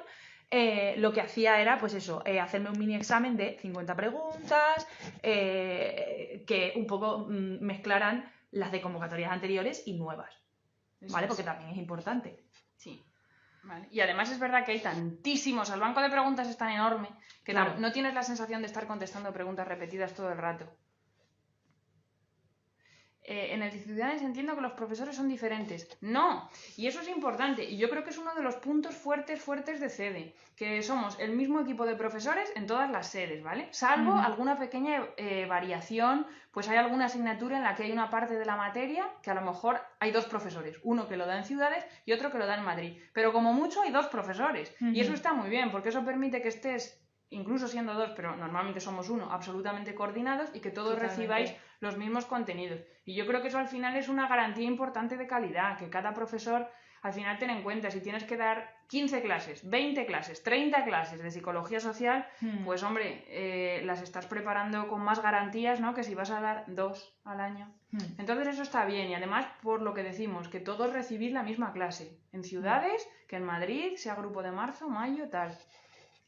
lo que hacía era, pues eso, hacerme un mini examen de 50 preguntas, que un poco mezclaran las de convocatorias anteriores y nuevas, ¿vale? Porque también es importante. Sí. Vale. Y además es verdad que hay tantísimos, el banco de preguntas es tan enorme que claro, no tienes la sensación de estar contestando preguntas repetidas todo el rato. En el de Ciudadanos entiendo que los profesores son diferentes. No, y eso es importante. Y yo creo que es uno de los puntos fuertes de CEDE, que somos el mismo equipo de profesores en todas las sedes, ¿vale? Salvo alguna pequeña variación, pues hay alguna asignatura en la que hay una parte de la materia que a lo mejor hay dos profesores, uno que lo da en ciudades y otro que lo da en Madrid. Pero como mucho hay dos profesores. Y eso está muy bien, porque eso permite que estés, incluso siendo dos, pero normalmente somos uno, absolutamente coordinados y que todos recibáis los mismos contenidos. Y yo creo que eso al final es una garantía importante de calidad, que cada profesor al final ten en cuenta, si tienes que dar 15 clases, 20 clases, 30 clases de psicología social, pues hombre, las estás preparando con más garantías, ¿no? Que si vas a dar 2 al año. Entonces eso está bien y además por lo que decimos, que todos recibís la misma clase, en ciudades, que en Madrid, sea grupo de marzo, mayo, tal.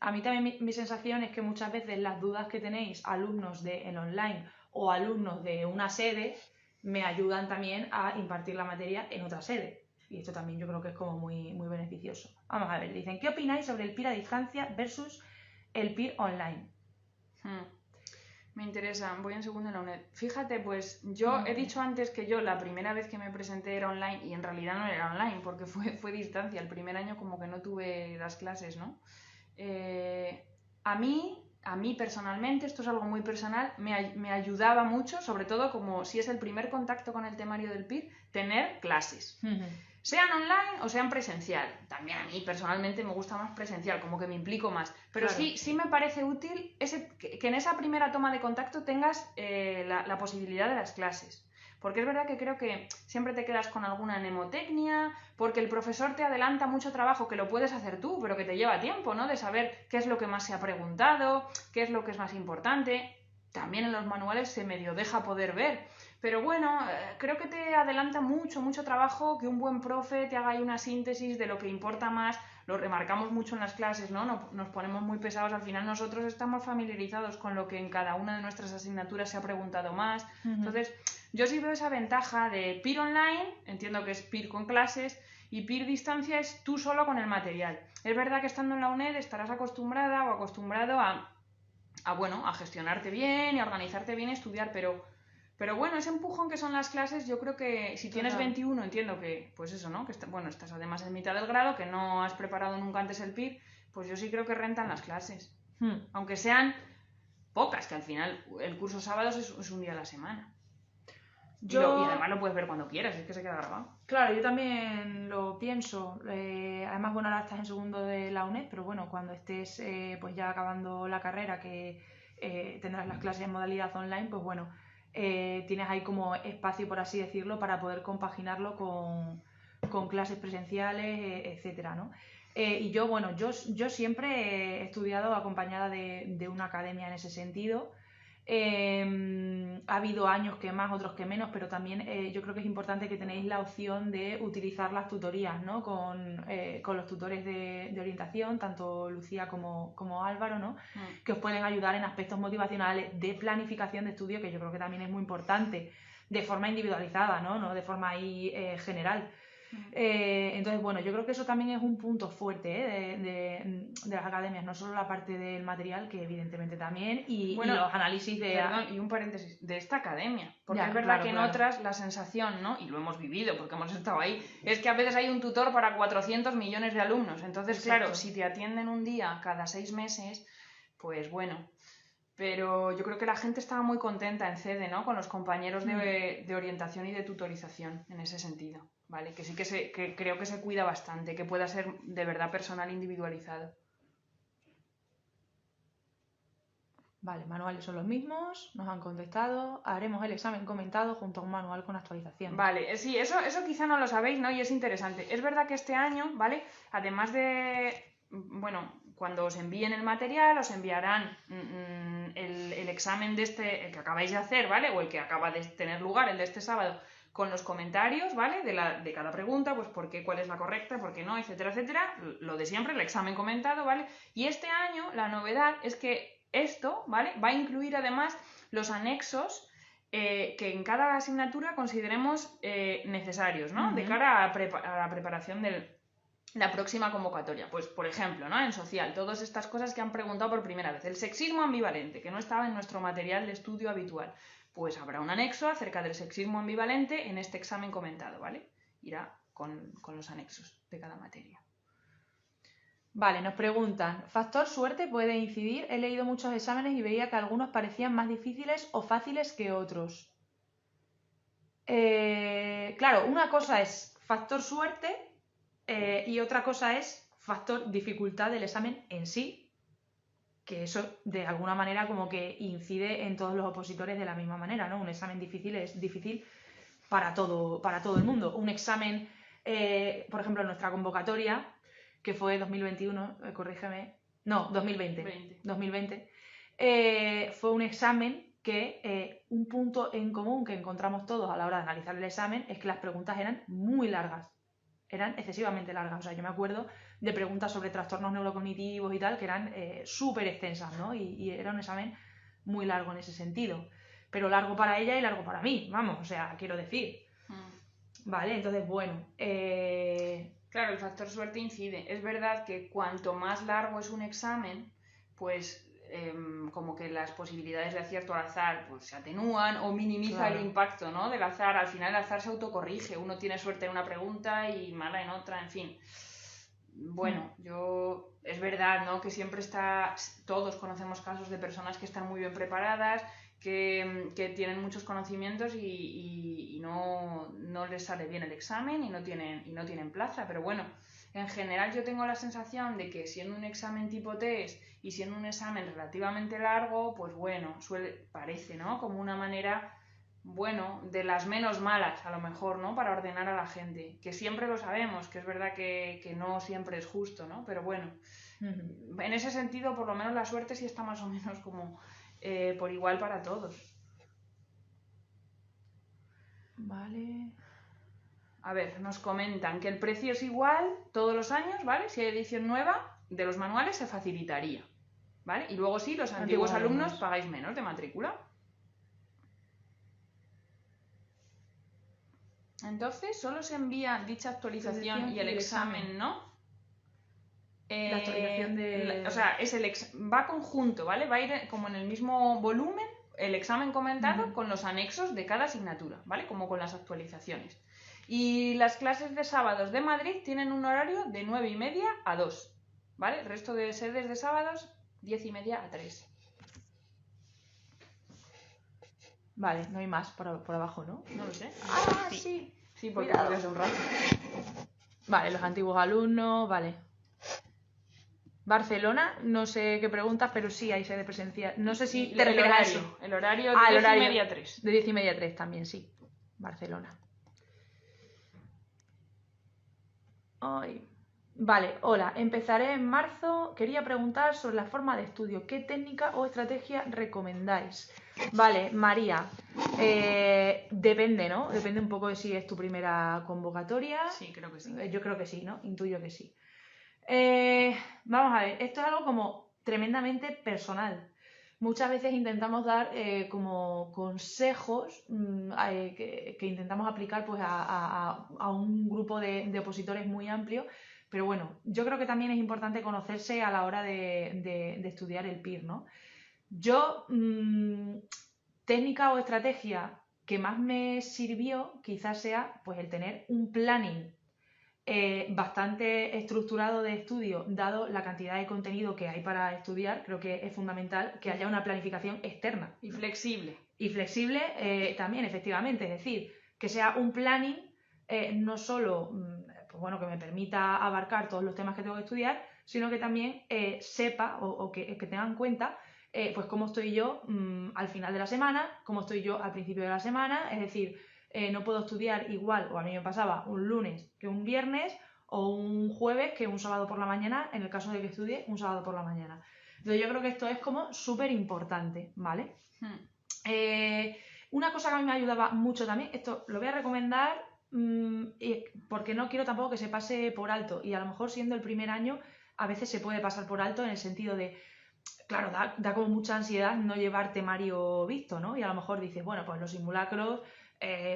A mí también mi sensación es que muchas veces las dudas que tenéis alumnos del online o alumnos de una sede me ayudan también a impartir la materia en otra sede. Y esto también yo creo que es como muy, muy beneficioso. Vamos a ver, dicen, ¿qué opináis sobre el PIR a distancia versus el PIR online? Me interesa, voy en segundo en la UNED. Fíjate, pues yo he dicho antes que yo la primera vez que me presenté era online y en realidad no era online porque fue distancia. El primer año como que no tuve las clases, ¿no? A mí personalmente, esto es algo muy personal, me ayudaba mucho, sobre todo como si es el primer contacto con el temario del PIR, tener clases. Sean online o sean presencial. También a mí personalmente me gusta más presencial, como que me implico más. Pero claro, sí me parece útil que en esa primera toma de contacto tengas la posibilidad de las clases. Porque es verdad que creo que siempre te quedas con alguna mnemotecnia, porque el profesor te adelanta mucho trabajo que lo puedes hacer tú, pero que te lleva tiempo, ¿no? De saber qué es lo que más se ha preguntado, qué es lo que es más importante. También en los manuales se medio deja poder ver. Pero bueno, creo que te adelanta mucho trabajo que un buen profe te haga ahí una síntesis de lo que importa más. Lo remarcamos mucho en las clases, ¿no? Nos ponemos muy pesados. Al final nosotros estamos familiarizados con lo que en cada una de nuestras asignaturas se ha preguntado más. Entonces, yo sí veo esa ventaja de PIR online, entiendo que es PIR con clases, y PIR distancia es tú solo con el material. Es verdad que estando en la UNED estarás acostumbrada o acostumbrado a gestionarte bien y a organizarte bien y estudiar, pero bueno, ese empujón que son las clases, yo creo que si tienes 21, entiendo que, pues eso, ¿no? Que estás además en mitad del grado, que no has preparado nunca antes el PIR, pues yo sí creo que rentan las clases. Aunque sean pocas, que al final el curso sábados es un día a la semana. Y además lo puedes ver cuando quieras, es que se queda grabado. Claro, yo también lo pienso. Además, bueno, ahora estás en segundo de la UNED, pero bueno, cuando estés pues ya acabando la carrera, que tendrás las clases en modalidad online, pues bueno, tienes ahí como espacio, por así decirlo, para poder compaginarlo con clases presenciales, etcétera, ¿no? Y yo, bueno, yo siempre he estudiado acompañada de una academia en ese sentido. Ha habido años que más, otros que menos, pero también yo creo que es importante que tenéis la opción de utilizar las tutorías, ¿no? Con los tutores de orientación, tanto Lucía como Álvaro, ¿no? Que os pueden ayudar en aspectos motivacionales de planificación de estudio, que yo creo que también es muy importante, de forma individualizada, ¿no? No de forma ahí general. Entonces, bueno, yo creo que eso también es un punto fuerte de las academias, no solo la parte del material, que evidentemente también, y los análisis de... Perdón, y un paréntesis, de esta academia, porque Ya, es verdad claro, que en claro. otras la sensación, ¿no? Y lo hemos vivido porque hemos estado ahí, es que a veces hay un tutor para 400 millones de alumnos, entonces, Exacto. claro, si te atienden un día cada 6 meses, pues bueno... Pero yo creo que la gente estaba muy contenta en CEDE, ¿no? Con los compañeros de orientación y de tutorización en ese sentido, ¿vale? Que sí que creo que se cuida bastante, que pueda ser de verdad personal individualizado. Vale, manuales son los mismos, nos han contestado, haremos el examen comentado junto a un manual con actualización. Vale, sí, eso quizá no lo sabéis, ¿no? Y es interesante. Es verdad que este año, ¿vale? Además de, bueno, cuando os envíen el material, os enviarán el examen el que acabáis de hacer, ¿vale? O el que acaba de tener lugar, el de este sábado, con los comentarios, ¿vale? De cada pregunta, pues por qué, cuál es la correcta, por qué no, etcétera, etcétera. Lo de siempre, el examen comentado, ¿vale? Y este año la novedad es que esto, ¿vale? Va a incluir además los anexos que en cada asignatura consideremos necesarios, ¿no? De cara a la preparación de la próxima convocatoria. Pues, por ejemplo, ¿no? En social, todas estas cosas que han preguntado por primera vez. El sexismo ambivalente, que no estaba en nuestro material de estudio habitual. Pues habrá un anexo acerca del sexismo ambivalente en este examen comentado, ¿vale? Irá con los anexos de cada materia. Vale, nos preguntan, ¿factor suerte puede incidir? He leído muchos exámenes y veía que algunos parecían más difíciles o fáciles que otros. Claro, una cosa es factor suerte y otra cosa es factor dificultad del examen en sí, que eso de alguna manera como que incide en todos los opositores de la misma manera, ¿no? Un examen difícil es difícil para todo el mundo. Un examen, por ejemplo, en nuestra convocatoria, que fue 2021, corrígeme, no, 2020, fue un examen que un punto en común que encontramos todos a la hora de analizar el examen es que las preguntas eran muy largas, eran excesivamente largas. O sea, yo me acuerdo de preguntas sobre trastornos neurocognitivos y tal que eran súper extensas, ¿no? Y era un examen muy largo en ese sentido, pero largo para ella y largo para mí, vamos, o sea, quiero decir. Vale, entonces, bueno. Claro, el factor suerte incide. Es verdad que cuanto más largo es un examen, pues como que las posibilidades de acierto al azar pues se atenúan o minimiza el impacto, ¿no? Del azar. Al final el azar se autocorrige. Uno tiene suerte en una pregunta y mala en otra, en fin. Bueno, es verdad, ¿no? Que siempre todos conocemos casos de personas que están muy bien preparadas, que tienen muchos conocimientos y no les sale bien el examen y no tienen plaza, pero bueno, en general yo tengo la sensación de que siendo un examen tipo test y siendo un examen relativamente largo, pues bueno, parece, ¿no? Como una manera, bueno, de las menos malas a lo mejor, ¿no? Para ordenar a la gente, que siempre lo sabemos, que es verdad que no siempre es justo, ¿no? Pero bueno, en ese sentido por lo menos la suerte sí está más o menos como por igual para todos. Vale. A ver, nos comentan que el precio es igual todos los años, ¿vale? Si hay edición nueva de los manuales se facilitaría, ¿vale? Y luego sí, los antiguos alumnos pagáis menos de matrícula. Entonces, solo se envía dicha actualización y el examen, ¿no? La actualización o sea, va conjunto, ¿vale? Va a ir como en el mismo volumen el examen comentado con los anexos de cada asignatura, ¿vale? Como con las actualizaciones. Y las clases de sábados de Madrid tienen un horario de 9:30 a 2, ¿vale? El resto de sedes de sábados, 10:30 a 3. Vale, no hay más por abajo, ¿no? No lo sé. Ah, sí. Sí, porque hace un rato. Vale, los antiguos alumnos, vale. Barcelona, no sé qué preguntas, pero sí hay sede presencial. No sé si te refieres a eso. El horario de 10:30 a 3. De 10:30 a 3 también, sí. Barcelona. Ay. Vale, hola, empezaré en marzo. Quería preguntar sobre la forma de estudio. ¿Qué técnica o estrategia recomendáis? Vale, María, depende, ¿no? Depende un poco de si es tu primera convocatoria. Sí, creo que sí. Yo creo que sí, ¿no? Intuyo que sí. Vamos a ver, esto es algo como tremendamente personal. Muchas veces intentamos dar como consejos que intentamos aplicar pues, a un grupo de opositores muy amplio, pero bueno, yo creo que también es importante conocerse a la hora de estudiar el PIR, ¿no? Yo, técnica o estrategia que más me sirvió quizás sea pues el tener un planning bastante estructurado de estudio, dado la cantidad de contenido que hay para estudiar. Creo que es fundamental que haya una planificación externa. Y flexible. Y flexible también, efectivamente, es decir, que sea un planning no solo pues bueno, que me permita abarcar todos los temas que tengo que estudiar, sino que también sepa o que tenga en cuenta pues cómo estoy yo al final de la semana, cómo estoy yo al principio de la semana, es decir, no puedo estudiar igual, o a mí me pasaba, un lunes que un viernes, o un jueves que un sábado por la mañana, en el caso de que estudie un sábado por la mañana. Entonces yo creo que esto es como súper importante, ¿vale? Una cosa que a mí me ayudaba mucho también, esto lo voy a recomendar porque no quiero tampoco que se pase por alto, y a lo mejor siendo el primer año a veces se puede pasar por alto en el sentido de, claro, da como mucha ansiedad no llevar temario visto, ¿no? Y a lo mejor dices, bueno, pues los simulacros,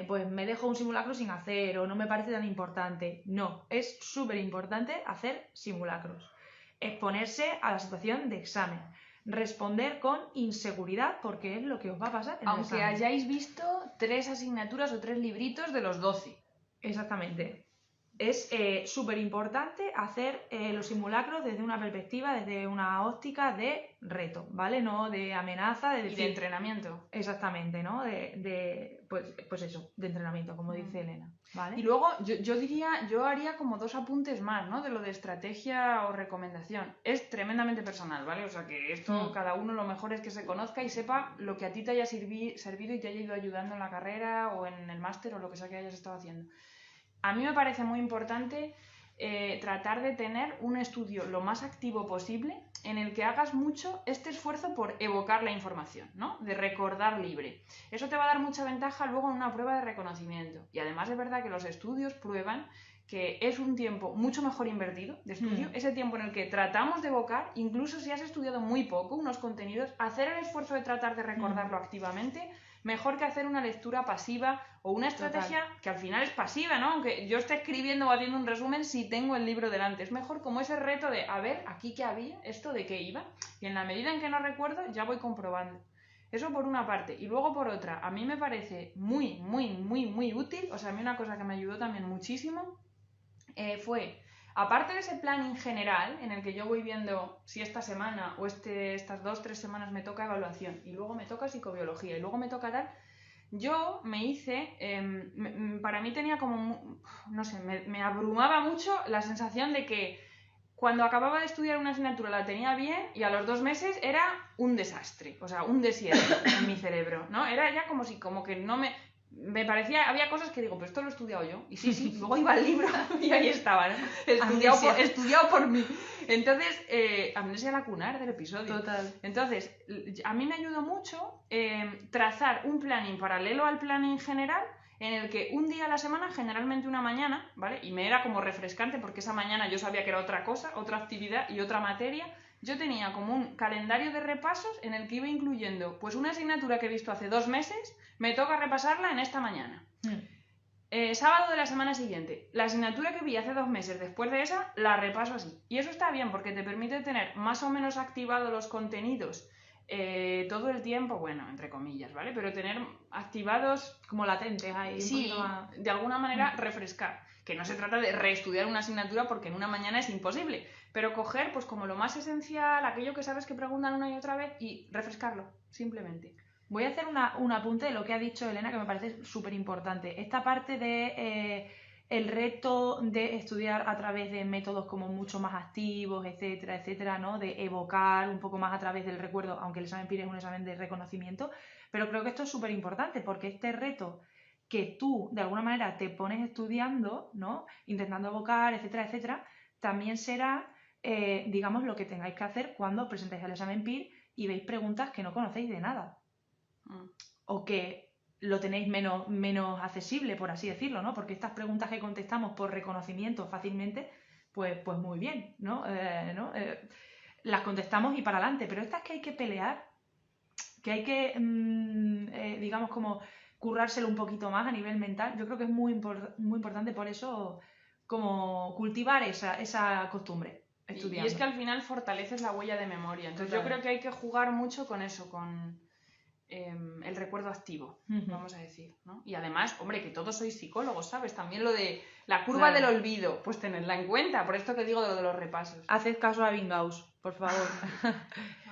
pues me dejo un simulacro sin hacer o no me parece tan importante. No, es súper importante hacer simulacros. Exponerse a la situación de examen. Responder con inseguridad porque es lo que os va a pasar en el Aunque examen. hayáis visto 3 asignaturas o 3 libritos de los 12. Exactamente. Es súper importante hacer los simulacros desde una perspectiva, desde una óptica de reto, ¿vale? No de amenaza, de decir, y de entrenamiento. Exactamente, ¿no? Pues eso, de entrenamiento, como dice Elena, ¿vale? Y luego yo haría como 2 apuntes más, ¿no? De lo de estrategia o recomendación. Es tremendamente personal, ¿vale? O sea que esto cada uno lo mejor es que se conozca y sepa lo que a ti te haya servido y te haya ido ayudando en la carrera o en el máster o lo que sea que hayas estado haciendo. A mí me parece muy importante tratar de tener un estudio lo más activo posible en el que hagas mucho este esfuerzo por evocar la información, ¿no? De recordar libre. Eso te va a dar mucha ventaja luego en una prueba de reconocimiento. Y además es verdad que los estudios prueban que es un tiempo mucho mejor invertido de estudio, ese tiempo en el que tratamos de evocar, incluso si has estudiado muy poco unos contenidos, hacer el esfuerzo de tratar de recordarlo activamente, mejor que hacer una lectura pasiva o una estrategia que al final es pasiva, ¿no? Aunque yo esté escribiendo o haciendo un resumen si tengo el libro delante. Es mejor como ese reto de, a ver, aquí qué había, esto de qué iba, y en la medida en que no recuerdo ya voy comprobando. Eso por una parte. Y luego por otra, a mí me parece muy, muy, muy, muy útil, o sea, a mí una cosa que me ayudó también muchísimo fue, aparte de ese planning general en el que yo voy viendo si esta semana o estas 2-3 semanas me toca evaluación y luego me toca psicobiología y luego me toca tal, yo me hice, para mí tenía como, no sé, me abrumaba mucho la sensación de que cuando acababa de estudiar una asignatura la tenía bien y a los 2 meses era un desastre, o sea, un desierto en mi cerebro, ¿no? Era ya como que no me parecía, había cosas que digo, pero esto lo he estudiado yo. Y sí, luego iba al libro y ahí estaba, ¿no? Estudiado por mí. Entonces, amnesia lacunar del episodio. Total. Entonces, a mí me ayudó mucho trazar un planning paralelo al planning general en el que un día a la semana, generalmente una mañana, ¿vale? Y me era como refrescante porque esa mañana yo sabía que era otra cosa, otra actividad y otra materia. Yo tenía como un calendario de repasos en el que iba incluyendo pues una asignatura que he visto hace 2 meses, me toca repasarla en esta mañana. Sábado de la semana siguiente, la asignatura que vi hace 2 meses después de esa, la repaso así. Y eso está bien porque te permite tener más o menos activados los contenidos todo el tiempo, bueno, entre comillas, ¿vale? Pero tener activados como latentes ahí. Sí, de alguna manera refrescar. Que no se trata de reestudiar una asignatura porque en una mañana es imposible, pero coger pues como lo más esencial, aquello que sabes que preguntan una y otra vez y refrescarlo, simplemente. Voy a hacer un apunte de lo que ha dicho Elena que me parece súper importante. Esta parte de el reto de estudiar a través de métodos como mucho más activos, etcétera, etcétera, ¿no? De evocar un poco más a través del recuerdo, aunque el examen PIR es un examen de reconocimiento, pero creo que esto es súper importante porque este reto que tú de alguna manera te pones estudiando, ¿no? Intentando evocar, etcétera, etcétera, también será, digamos, lo que tengáis que hacer cuando os presentáis al examen PIR y veis preguntas que no conocéis de nada. O que lo tenéis menos accesible, por así decirlo, ¿no? Porque estas preguntas que contestamos por reconocimiento fácilmente, pues muy bien, ¿no? Las contestamos y para adelante, pero estas que hay que pelear, que hay que, digamos, como currárselo un poquito más a nivel mental, yo creo que es muy importante por eso como cultivar esa costumbre estudiando. Y es que al final fortaleces la huella de memoria, entonces yo creo que hay que jugar mucho con eso, con el recuerdo activo, vamos a decir, ¿no? Y además, hombre, que todos sois psicólogos, ¿sabes? También lo de la curva del olvido, pues tenedla en cuenta, por esto que digo de lo de los repasos. Haced caso a Windows, por favor.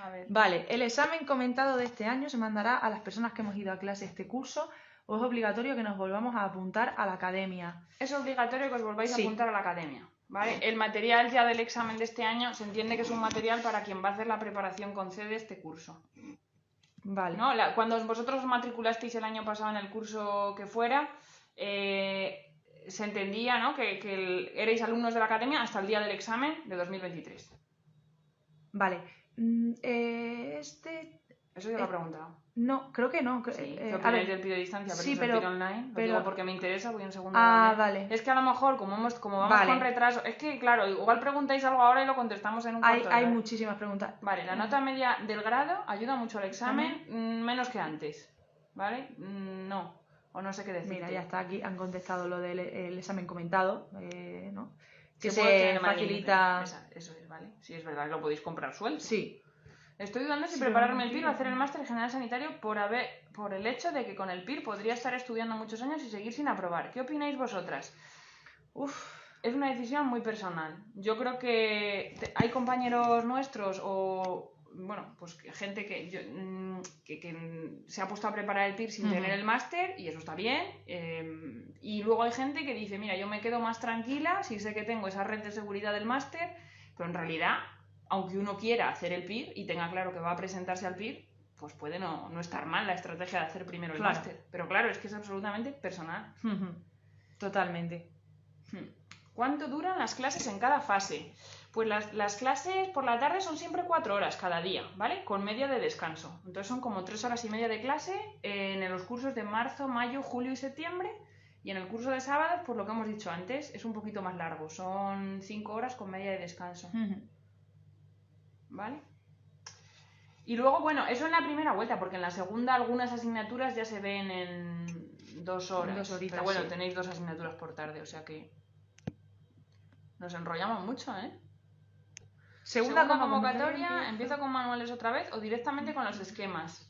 A ver. Vale, el examen comentado de este año se mandará a las personas que hemos ido a clase este curso, o es obligatorio que nos volvamos a apuntar a la academia. Es obligatorio que os volváis a apuntar a la academia, ¿vale? El material ya del examen de este año se entiende que es un material para quien va a hacer la preparación con C de este curso. Vale. ¿No? Cuando vosotros os matriculasteis el año pasado en el curso que fuera, se entendía, ¿no? que erais alumnos de la academia hasta el día del examen de 2023. Vale. Eso ya lo he preguntado. No, creo que no. Sí, ¿qué opináis del PIR de distancia versus el PIR online? Lo digo porque me interesa, voy un segundo. Vale. Es que a lo mejor, como vamos con retraso, es que claro, igual preguntáis algo ahora y lo contestamos en un cuarto de hora. Hay muchísimas preguntas. Vale, la nota media del grado ayuda mucho al examen, menos que antes, ¿vale? No, o no sé qué decir. Mira, ya está, aquí han contestado lo del examen comentado, ¿no? Que se facilita... Eso es, ¿vale? Si es verdad que lo podéis comprar suelto. Sí. Estoy dudando si prepararme el PIR o hacer el máster general sanitario por el hecho de que con el PIR podría estar estudiando muchos años y seguir sin aprobar. ¿Qué opináis vosotras? Es una decisión muy personal. Yo creo que hay compañeros nuestros o, bueno, pues gente que se ha puesto a preparar el PIR sin tener el máster y eso está bien. Y luego hay gente que dice, mira, yo me quedo más tranquila si sé que tengo esa red de seguridad del máster, pero en realidad, aunque uno quiera hacer el PIR y tenga claro que va a presentarse al PIR, pues puede no estar mal la estrategia de hacer primero el máster. Pero claro, es que es absolutamente personal. Totalmente. ¿Cuánto duran las clases en cada fase? Pues las clases por la tarde son siempre 4 horas cada día, ¿vale? Con media de descanso. Entonces son como 3 horas y media de clase en los cursos de marzo, mayo, julio y septiembre. Y en el curso de sábados, pues lo que hemos dicho antes, es un poquito más largo. Son 5 horas con media de descanso. ¿Vale? Y luego, bueno, eso en la primera vuelta, porque en la segunda algunas asignaturas ya se ven en 2 horas. 2 horitas, pero bueno, tenéis 2 asignaturas por tarde, o sea que nos enrollamos mucho, ¿eh? Segunda convocatoria, ¿empiezo con manuales otra vez o directamente con los esquemas?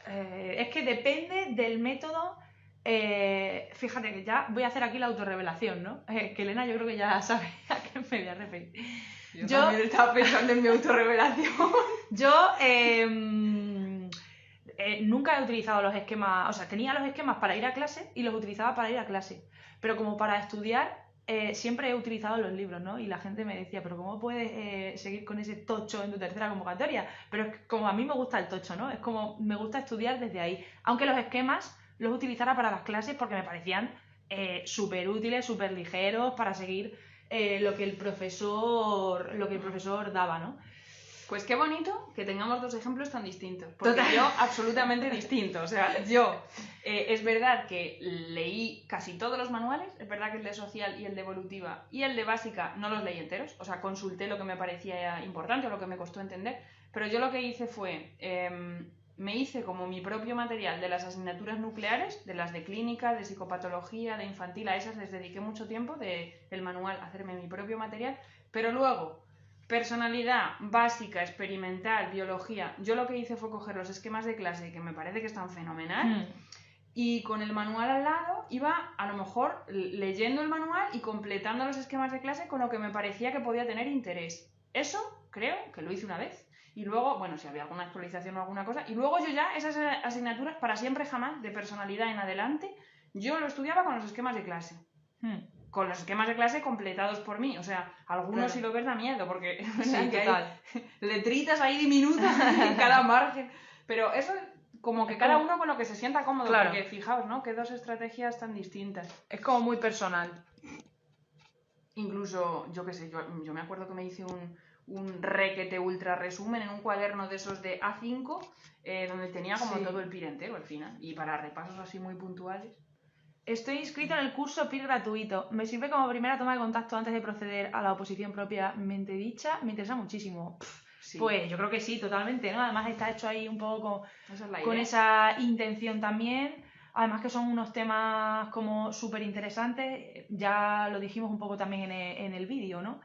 Es que depende del método. Fíjate que ya voy a hacer aquí la autorrevelación, ¿no? Que Elena yo creo que ya sabe a qué me voy a referir. Yo también estaba pensando en mi autorrevelación. Yo nunca he utilizado los esquemas, o sea, tenía los esquemas para ir a clase y los utilizaba para ir a clase, pero como para estudiar siempre he utilizado los libros, ¿no? Y la gente me decía, pero ¿cómo puedes seguir con ese tocho en tu tercera convocatoria? Pero es que como a mí me gusta el tocho, ¿no? Es como me gusta estudiar desde ahí, aunque los esquemas los utilizara para las clases porque me parecían súper útiles, súper ligeros para seguir lo que el profesor daba, ¿no? Pues qué bonito que tengamos 2 ejemplos tan distintos. Porque yo, absolutamente distinto. O sea, yo, es verdad que leí casi todos los manuales. Es verdad que el de social y el de evolutiva y el de básica no los leí enteros. O sea, consulté lo que me parecía importante o lo que me costó entender. Pero yo lo que hice fue, me hice como mi propio material de las asignaturas nucleares, de las de clínica, de psicopatología, de infantil. A esas les dediqué mucho tiempo del manual, hacerme mi propio material. Pero luego, personalidad, básica, experimental, biología. Yo lo que hice fue coger los esquemas de clase, que me parece que están fenomenal, y con el manual al lado iba a lo mejor leyendo el manual y completando los esquemas de clase con lo que me parecía que podía tener interés. Eso creo que lo hice una vez. Y luego, bueno, si había alguna actualización o alguna cosa, y luego yo ya esas asignaturas para siempre jamás, de personalidad en adelante, yo lo estudiaba con los esquemas de clase. Con los esquemas de clase completados por mí. O sea, algunos si lo ves da miedo, porque sí, que hay letritas ahí diminutas en cada margen. Pero eso, como que cada uno con lo que se sienta cómodo, porque fijaos, ¿no? Que 2 estrategias tan distintas. Es como muy personal. Incluso, yo qué sé, yo me acuerdo que me hice un requete ultra resumen en un cuaderno de esos de A5, donde tenía como todo el PIR entero al final. Y para repasos así muy puntuales. Estoy inscrito en el curso PIR gratuito. Me sirve como primera toma de contacto antes de proceder a la oposición propiamente dicha. Me interesa muchísimo. Sí. Pues yo creo que sí, totalmente, ¿no? Además está hecho ahí un poco con esa intención también. Además que son unos temas como súper interesantes. Ya lo dijimos un poco también en el vídeo, ¿no?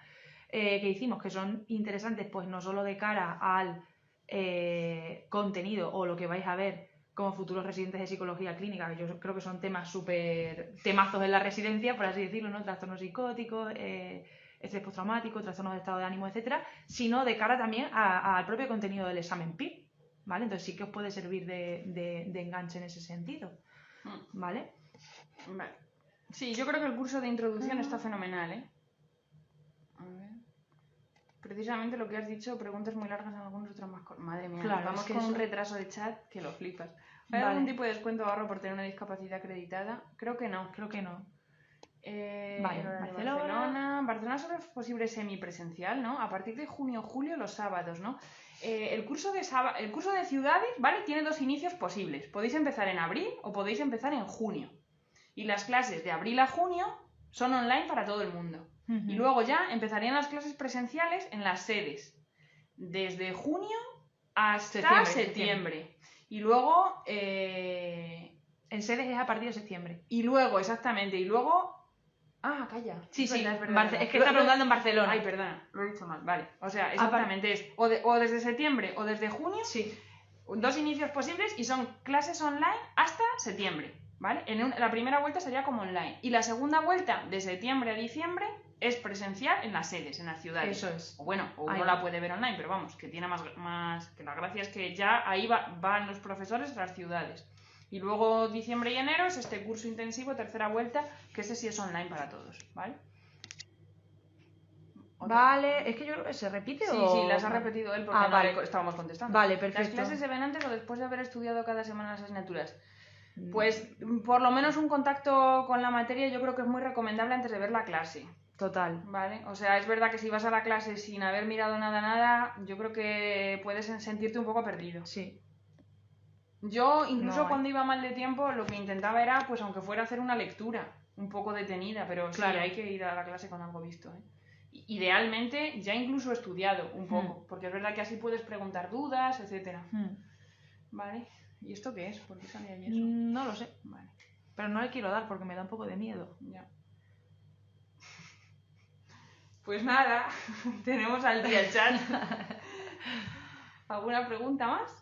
Que hicimos, que son interesantes pues no solo de cara al contenido o lo que vais a ver como futuros residentes de psicología clínica, que yo creo que son temas súper temazos en la residencia, por así decirlo, ¿no? Trastornos psicóticos, estrés postraumático, trastornos de estado de ánimo, etcétera, sino de cara también al propio contenido del examen PIR, ¿vale? Entonces sí que os puede servir de enganche en ese sentido, ¿vale? Vale. Sí, yo creo que el curso de introducción está fenomenal, ¿eh? A ver. Precisamente lo que has dicho, preguntas muy largas en algunos, otros más cortas. Madre mía, claro, vamos con un retraso de chat que lo flipas. ¿Hay algún tipo de descuento o ahorro por tener una discapacidad acreditada? Creo que no. Creo que no. Vale, Barcelona. Barcelona solo es posible semipresencial, ¿no? A partir de junio-julio los sábados, ¿no? El curso de ciudades, ¿vale? Tiene dos inicios posibles. Podéis empezar en abril o podéis empezar en junio. Y las clases de abril a junio son online para todo el mundo. Y luego ya empezarían las clases presenciales en las sedes. Desde junio hasta septiembre. Y luego... En sedes es a partir de septiembre. Y luego, exactamente, y luego... Ah, calla. Sí, sí, es verdad. Es que está preguntando en Barcelona. Ay, perdona, lo he dicho mal. Vale, o sea, exactamente es o desde septiembre o desde junio. Sí. Dos inicios posibles y son clases online hasta septiembre, ¿vale? La primera vuelta sería como online. Y la segunda vuelta, de septiembre a diciembre, es presencial en las sedes, en las ciudades. Eso es. O bueno, o uno la puede ver online, pero vamos, que tiene más... Que la gracia es que ya ahí van los profesores a las ciudades. Y luego diciembre y enero es este curso intensivo, tercera vuelta, que ese sí es online para todos, ¿vale? Vale, es que yo creo que se repite o... Sí, las ha repetido él porque no le estábamos contestando. Vale, perfecto. ¿Las clases se ven antes o después de haber estudiado cada semana las asignaturas? Pues por lo menos un contacto con la materia yo creo que es muy recomendable antes de ver la clase. Total. Vale, o sea, es verdad que si vas a la clase sin haber mirado nada, yo creo que puedes sentirte un poco perdido. Sí. Yo, incluso cuando iba mal de tiempo, lo que intentaba era, pues aunque fuera hacer una lectura un poco detenida, pero claro, sí, hay que ir a la clase con algo visto, ¿eh? Idealmente, ya incluso estudiado un poco, porque es verdad que así puedes preguntar dudas, etcétera. Vale, ¿y esto qué es? ¿Por qué salía ahí eso? No lo sé. Vale. Pero no le quiero dar porque me da un poco de miedo. Ya. Pues nada, tenemos al día el chat. ¿Alguna pregunta más?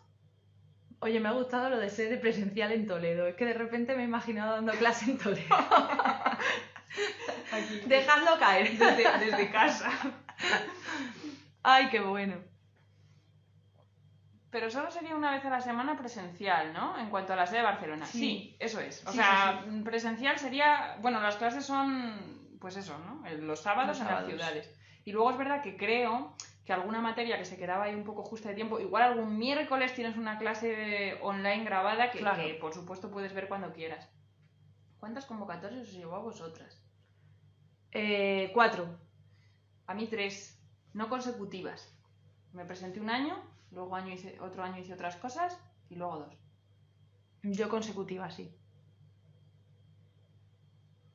Oye, me ha gustado lo de ser presencial en Toledo. Es que de repente me he imaginado dando clase en Toledo. Aquí. Dejadlo caer. Desde casa. Ay, qué bueno. Pero solo sería una vez a la semana presencial, ¿no? En cuanto a la sede de Barcelona. Sí, eso es. O sea, presencial sería... Bueno, las clases son... Pues eso, ¿no? Los sábados en las ciudades. Y luego es verdad que creo que alguna materia que se quedaba ahí un poco justa de tiempo, igual algún miércoles tienes una clase online grabada que por supuesto puedes ver cuando quieras. ¿Cuántas convocatorias os llevó a vosotras? 4. A mí 3, no consecutivas. Me presenté un año, luego otro año hice otras cosas y luego 2. Yo consecutivas, sí.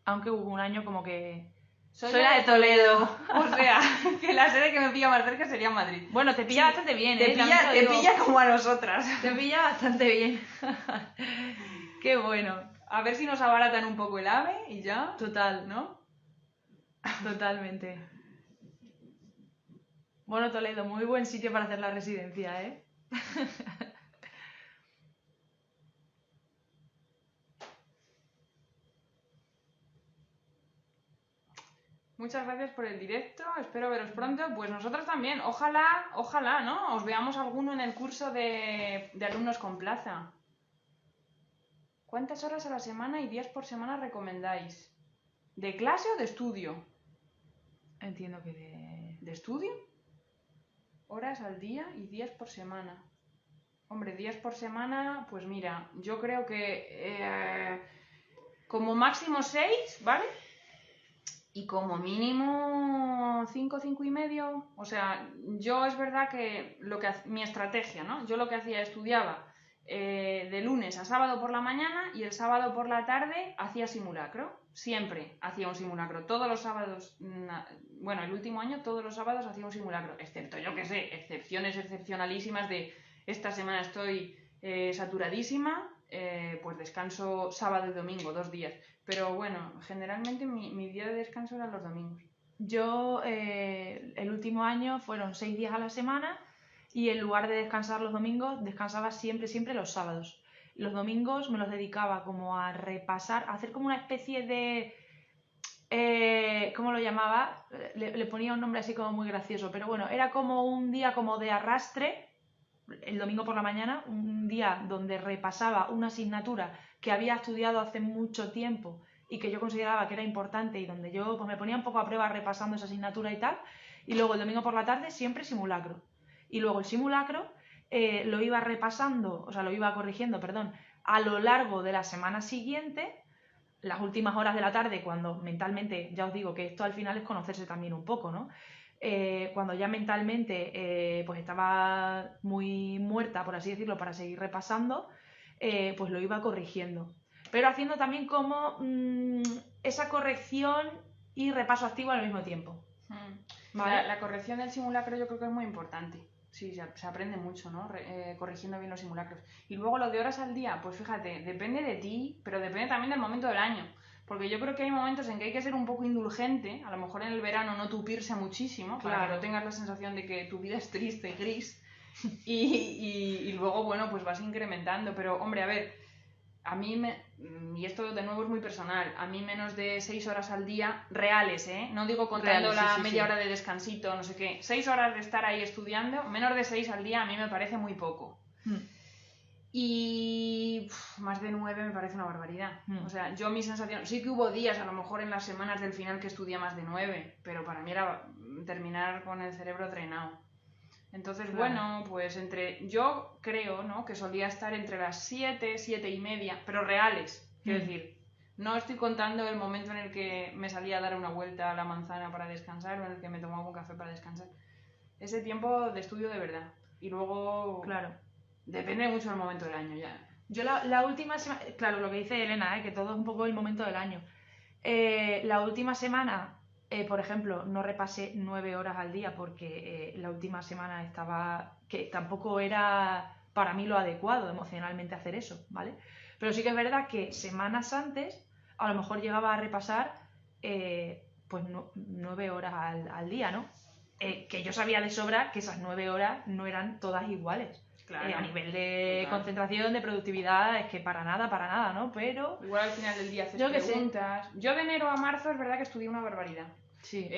Aunque hubo un año como que... Soy la de Toledo. O sea, que la sede que me pilla más cerca sería Madrid. Bueno, te pilla bastante bien, Te pilla como a nosotras. Te pilla bastante bien. Qué bueno. A ver si nos abaratan un poco el AVE y ya. Total, ¿no? Totalmente. Bueno, Toledo, muy buen sitio para hacer la residencia, ¿eh? Muchas gracias por el directo, espero veros pronto. Pues nosotros también, ojalá, ¿no? Os veamos alguno en el curso de alumnos con plaza. ¿Cuántas horas a la semana y días por semana recomendáis? ¿De clase o de estudio? Entiendo que ¿De estudio? Horas al día y días por semana. Hombre, días por semana, pues mira, yo creo que como máximo 6, ¿vale? y como mínimo 5, 5 y medio. O sea, yo es verdad que mi estrategia, ¿no? Yo lo que hacía, estudiaba de lunes a sábado por la mañana y el sábado por la tarde hacía simulacro. Siempre hacía un simulacro. Todos los sábados, bueno, el último año todos los sábados hacía un simulacro. Excepto, yo qué sé, excepciones excepcionalísimas de esta semana estoy saturadísima, pues descanso sábado y domingo, 2 días. Pero bueno, generalmente mi día de descanso eran los domingos. Yo el último año fueron 6 días a la semana y en lugar de descansar los domingos, descansaba siempre los sábados. Los domingos me los dedicaba como a repasar, a hacer como una especie de... ¿cómo lo llamaba? Le ponía un nombre así como muy gracioso, pero bueno, era como un día como de arrastre, el domingo por la mañana, un día donde repasaba una asignatura que había estudiado hace mucho tiempo y que yo consideraba que era importante y donde yo pues, me ponía un poco a prueba repasando esa asignatura y tal, y luego el domingo por la tarde siempre simulacro. Y luego el simulacro lo iba repasando, o sea, lo iba corrigiendo, perdón, a lo largo de la semana siguiente, las últimas horas de la tarde, cuando mentalmente, ya os digo que esto al final es conocerse también un poco, ¿no? Cuando ya mentalmente pues estaba muy muerta, por así decirlo, para seguir repasando, pues lo iba corrigiendo. Pero haciendo también como esa corrección y repaso activo al mismo tiempo. ¿Vale? La corrección del simulacro yo creo que es muy importante. Sí, se aprende mucho, ¿no? Corrigiendo bien los simulacros. Y luego lo de horas al día, pues fíjate, depende de ti, pero depende también del momento del año. Porque yo creo que hay momentos en que hay que ser un poco indulgente, a lo mejor en el verano no tupirse muchísimo, claro, para que no tengas la sensación de que tu vida es triste y gris. Y luego, bueno, pues vas incrementando. Pero, hombre, a ver, a mí, y esto de nuevo es muy personal, a mí menos de 6 horas al día, reales, ¿eh? No digo contando reales, la media hora de descansito, no sé qué, 6 horas de estar ahí estudiando, menos de 6 al día a mí me parece muy poco. Y más de 9 me parece una barbaridad. O sea, yo mi sensación, sí que hubo días, a lo mejor en las semanas del final que estudié más de 9, pero para mí era terminar con el cerebro drenado. Entonces, claro, bueno, pues yo creo, ¿no? Que solía estar entre las 7, 7 y media, pero reales, quiero decir, no estoy contando el momento en el que me salía a dar una vuelta a la manzana para descansar o en el que me tomaba un café para descansar. Ese tiempo de estudio de verdad. Y luego, claro, depende mucho del momento del año ya. Yo la última semana, claro, lo que dice Elena, que todo es un poco el momento del año. La última semana, por ejemplo, no repasé 9 horas al día porque la última semana estaba, que tampoco era para mí lo adecuado emocionalmente hacer eso, ¿vale? Pero sí que es verdad que semanas antes a lo mejor llegaba a repasar pues 9 horas al día, ¿no? Que yo sabía de sobra que esas 9 horas no eran todas iguales. Claro, a nivel de concentración, de productividad, es que para nada, ¿no? Pero... igual al final del día haces preguntas. Yo de enero a marzo es verdad que estudié una barbaridad. Sí.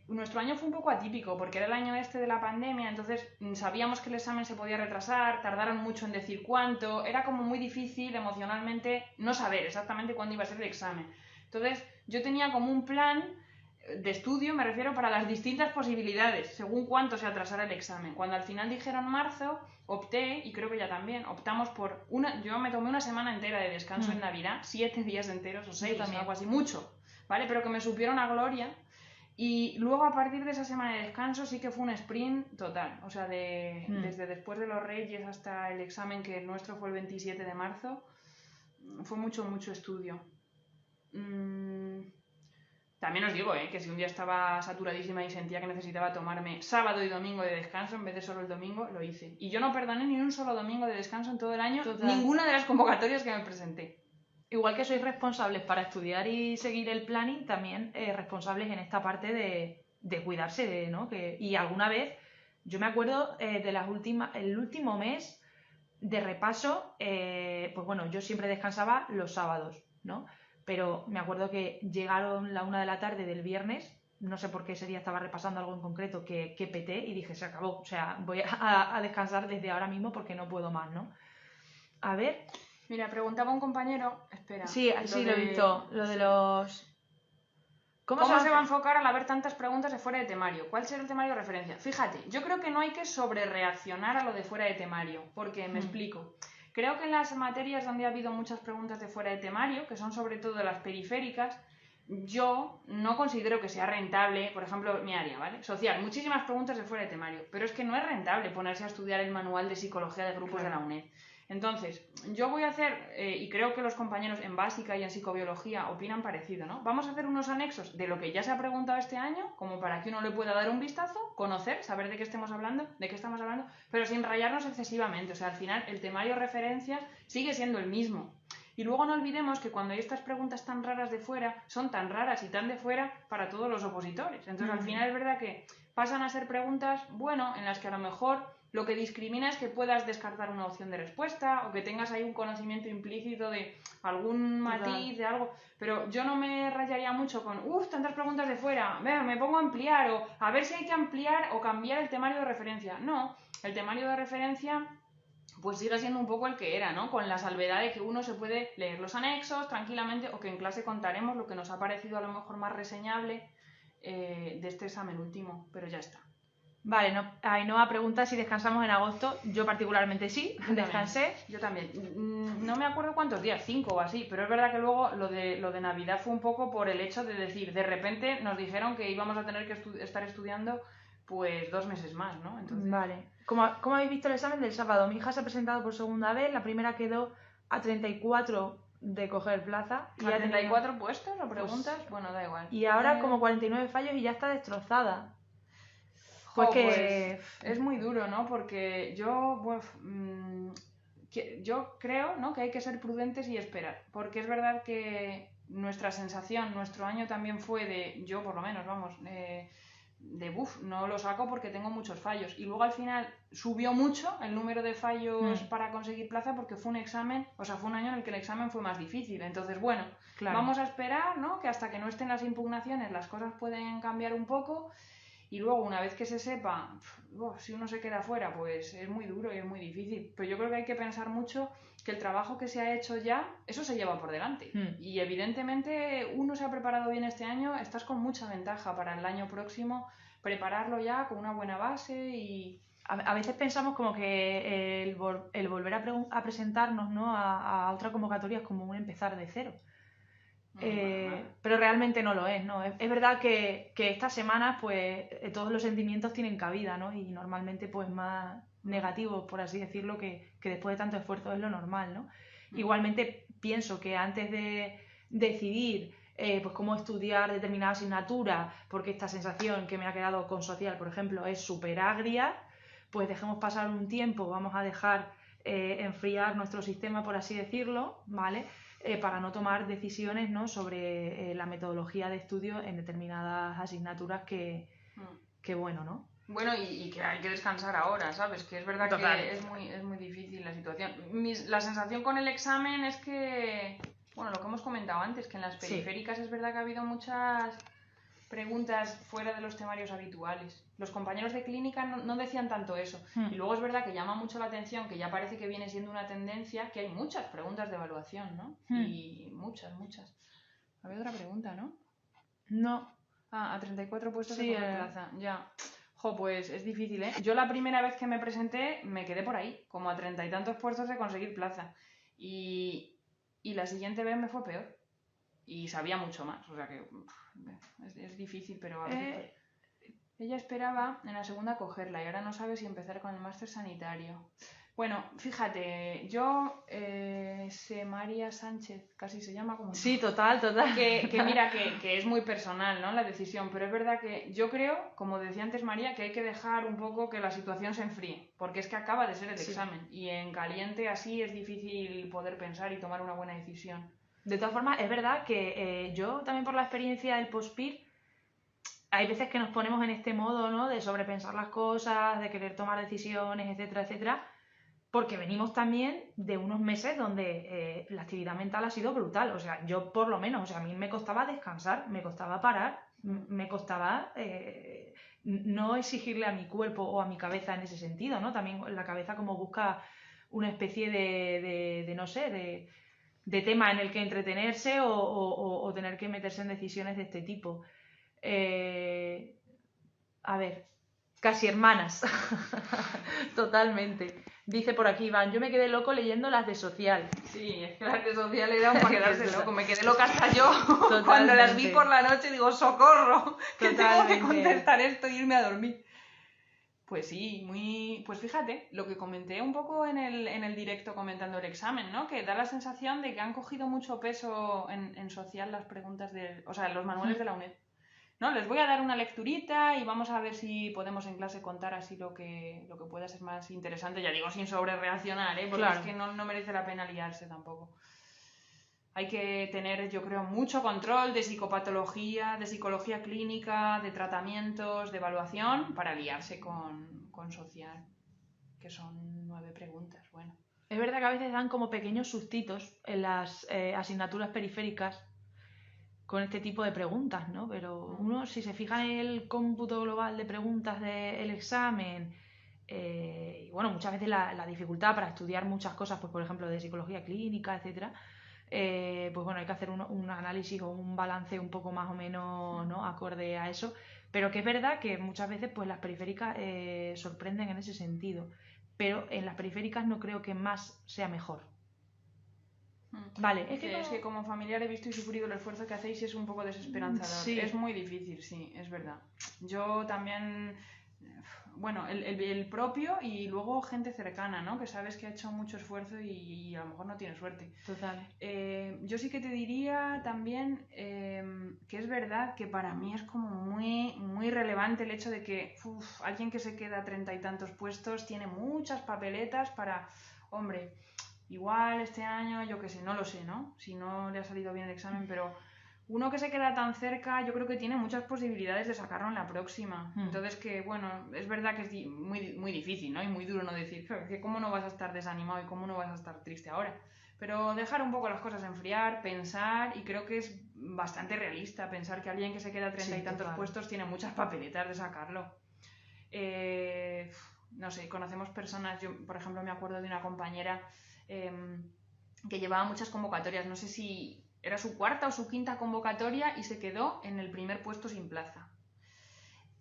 Nuestro año fue un poco atípico porque era el año este de la pandemia, entonces sabíamos que el examen se podía retrasar, tardaron mucho en decir cuánto, era como muy difícil emocionalmente no saber exactamente cuándo iba a ser el examen. Entonces yo tenía como un plan de estudio, me refiero, para las distintas posibilidades, según cuánto se atrasara el examen. Cuando al final dijeron marzo, opté, y creo que ya también, optamos por yo me tomé una semana entera de descanso en Navidad, 7 días enteros o 6, algo así, mucho, ¿vale? Pero que me supieron a gloria. Y luego a partir de esa semana de descanso sí que fue un sprint total, o sea, desde después de los Reyes hasta el examen, que el nuestro fue el 27 de marzo, fue mucho estudio. También os digo, que si un día estaba saturadísima y sentía que necesitaba tomarme sábado y domingo de descanso en vez de solo el domingo, lo hice. Y yo no perdoné ni un solo domingo de descanso en todo el año, ninguna de las convocatorias que me presenté. Igual que sois responsables para estudiar y seguir el planning, también responsables en esta parte de cuidarse, ¿no? Y alguna vez, yo me acuerdo el último mes de repaso, pues bueno, yo siempre descansaba los sábados, ¿no? Pero me acuerdo que llegaron la 1 de la tarde del viernes, no sé por qué ese día estaba repasando algo en concreto que peté y dije, se acabó, o sea, voy a descansar desde ahora mismo porque no puedo más, ¿no? A ver... Mira, preguntaba un compañero, espera. Sí, lo he visto, lo de los... ¿Cómo se va a enfocar al haber tantas preguntas de fuera de temario? ¿Cuál será el temario de referencia? Fíjate, yo creo que no hay que sobrereaccionar a lo de fuera de temario, porque me explico. Creo que en las materias donde ha habido muchas preguntas de fuera de temario, que son sobre todo las periféricas, yo no considero que sea rentable, por ejemplo, mi área, ¿vale? Social, muchísimas preguntas de fuera de temario, pero es que no es rentable ponerse a estudiar el manual de psicología de grupos de la UNED. Entonces, yo voy a hacer, y creo que los compañeros en básica y en psicobiología opinan parecido, ¿no? Vamos a hacer unos anexos de lo que ya se ha preguntado este año, como para que uno le pueda dar un vistazo, conocer, saber de qué estamos hablando, pero sin rayarnos excesivamente. O sea, al final el temario referencia sigue siendo el mismo. Y luego no olvidemos que cuando hay estas preguntas tan raras de fuera, son tan raras y tan de fuera para todos los opositores. Entonces, al final es verdad que pasan a ser preguntas, bueno, en las que a lo mejor lo que discrimina es que puedas descartar una opción de respuesta o que tengas ahí un conocimiento implícito de algún matiz, de algo. Pero yo no me rayaría mucho con, tantas preguntas de fuera, me pongo a ampliar o a ver si hay que ampliar o cambiar el temario de referencia. No, el temario de referencia pues sigue siendo un poco el que era, ¿no? Con la salvedad de que uno se puede leer los anexos tranquilamente o que en clase contaremos lo que nos ha parecido a lo mejor más reseñable de este examen último, pero ya está. Vale, Ainhoa pregunta si descansamos en agosto. Yo particularmente sí, descansé. Yo también. No me acuerdo cuántos días, 5 o así, pero es verdad que luego lo de Navidad fue un poco por el hecho de decir, de repente nos dijeron que íbamos a tener que estar estudiando pues 2 meses más, ¿no? Entonces... Vale. ¿Cómo habéis visto el examen del sábado? Mi hija se ha presentado por segunda vez, la primera quedó a 34 de coger plaza. ¿Y a 34 puestos o preguntas? Pues, bueno, da igual. Y ahora como 49 fallos y ya está destrozada. Pues es muy duro, ¿no? Porque yo creo, ¿no?, que hay que ser prudentes y esperar. Porque es verdad que nuestra sensación, nuestro año también fue de, yo por lo menos, vamos, no lo saco porque tengo muchos fallos. Y luego al final subió mucho el número de fallos para conseguir plaza porque fue un examen, o sea, fue un año en el que el examen fue más difícil. Entonces, bueno, vamos a esperar, ¿no?, que hasta que no estén las impugnaciones las cosas pueden cambiar un poco. Y luego, una vez que se sepa, si uno se queda fuera, pues es muy duro y es muy difícil. Pero yo creo que hay que pensar mucho que el trabajo que se ha hecho ya, eso se lleva por delante. Y evidentemente uno se ha preparado bien este año, estás con mucha ventaja para el año próximo, prepararlo ya con una buena base y... A veces pensamos como que el volver a presentarnos, ¿no?, a otra convocatoria es como un empezar de cero. Pero realmente no lo es, ¿no? Es verdad que estas semanas pues todos los sentimientos tienen cabida, ¿no? Y normalmente pues más negativos, por así decirlo, que después de tanto esfuerzo es lo normal, ¿no? Igualmente pienso que antes de decidir pues cómo estudiar determinada asignatura, porque esta sensación que me ha quedado con social, por ejemplo, es súper agria, pues dejemos pasar un tiempo, vamos a dejar enfriar nuestro sistema, por así decirlo, ¿vale? Para no tomar decisiones, ¿no?, sobre la metodología de estudio en determinadas asignaturas que bueno, ¿no? Bueno, y que hay que descansar ahora, ¿sabes? Que es verdad que es muy difícil la situación. La sensación con el examen es que, bueno, lo que hemos comentado antes, que en las periféricas es verdad que ha habido muchas preguntas fuera de los temarios habituales. Los compañeros de clínica no decían tanto eso. Y luego es verdad que llama mucho la atención, que ya parece que viene siendo una tendencia, que hay muchas preguntas de evaluación, ¿no? Y muchas. Había otra pregunta, ¿no? No. A 34 puestos de plaza, ya. Pues es difícil, ¿eh? Yo la primera vez que me presenté me quedé por ahí, como a 30 y tantos puestos de conseguir plaza. Y la siguiente vez me fue peor. Y sabía mucho más, o sea que es difícil, pero a veces... Ella esperaba en la segunda cogerla y ahora no sabe si empezar con el máster sanitario. Bueno, fíjate, yo sé María Sánchez, casi se llama como... Sí, total. Que mira, que es muy personal, ¿no?, la decisión, pero es verdad que yo creo, como decía antes María, que hay que dejar un poco que la situación se enfríe, porque es que acaba de ser el examen y en caliente así es difícil poder pensar y tomar una buena decisión. De todas formas, es verdad que yo también por la experiencia del post-PIR, hay veces que nos ponemos en este modo, ¿no?, de sobrepensar las cosas, de querer tomar decisiones, etcétera, etcétera, porque venimos también de unos meses donde la actividad mental ha sido brutal. O sea, yo por lo menos, o sea, a mí me costaba descansar, me costaba parar, me costaba no exigirle a mi cuerpo o a mi cabeza en ese sentido, ¿no? También la cabeza como busca una especie de no sé, de tema en el que entretenerse o tener que meterse en decisiones de este tipo. A ver, casi hermanas. Totalmente. Dice por aquí, Iván, yo me quedé loco leyendo las de social. Sí, es que las de social eran para quedarse loco. Me quedé loca hasta yo. Totalmente. Cuando las vi por la noche digo, ¡socorro! Que tengo que Totalmente. contestar esto e irme a dormir. Pues sí, pues fíjate, lo que comenté un poco en el directo comentando el examen, ¿no? Que da la sensación de que han cogido mucho peso en social las preguntas los manuales de la UNED. ¿No? Les voy a dar una lecturita y vamos a ver si podemos en clase contar así lo que pueda ser más interesante. Ya digo, sin sobrereaccionar, ¿eh? Porque claro. es que no merece la pena liarse tampoco. Hay que tener, yo creo, mucho control de psicopatología, de psicología clínica, de tratamientos, de evaluación, para liarse con social, que son 9 preguntas. Bueno. Es verdad que a veces dan como pequeños sustitos en las asignaturas periféricas con este tipo de preguntas, ¿no? Pero uno, si se fija en el cómputo global de preguntas del examen, y bueno, muchas veces la dificultad para estudiar muchas cosas, pues por ejemplo de psicología clínica, etcétera, pues bueno, hay que hacer un análisis o un balance un poco más o menos, ¿no?, acorde a eso, pero que es verdad que muchas veces pues las periféricas sorprenden en ese sentido, pero en las periféricas no creo que más sea mejor. Vale, es que como familiar he visto y sufrido el esfuerzo que hacéis y es un poco desesperanzador. Sí. Es muy difícil, sí, es verdad. Yo también, bueno, el propio y luego gente cercana, ¿no? Que sabes que ha hecho mucho esfuerzo y a lo mejor no tiene suerte. Total. Yo sí que te diría también que es verdad que para mí es como muy, muy relevante el hecho de que alguien que se queda a 30 y tantos puestos tiene muchas papeletas para, hombre, igual este año, yo qué sé, no lo sé, ¿no? Si no le ha salido bien el examen, pero uno que se queda tan cerca, yo creo que tiene muchas posibilidades de sacarlo en la próxima. Entonces, que bueno, es verdad que es muy, muy difícil, ¿no? Y muy duro no decir, que cómo no vas a estar desanimado y cómo no vas a estar triste ahora. Pero dejar un poco las cosas enfriar, pensar, y creo que es bastante realista pensar que alguien que se queda a 30 y tantos puestos tiene muchas papeletas de sacarlo. No sé, conocemos personas, yo por ejemplo me acuerdo de una compañera que llevaba muchas convocatorias, no sé si era su 4ª o su 5ª convocatoria y se quedó en el primer puesto sin plaza.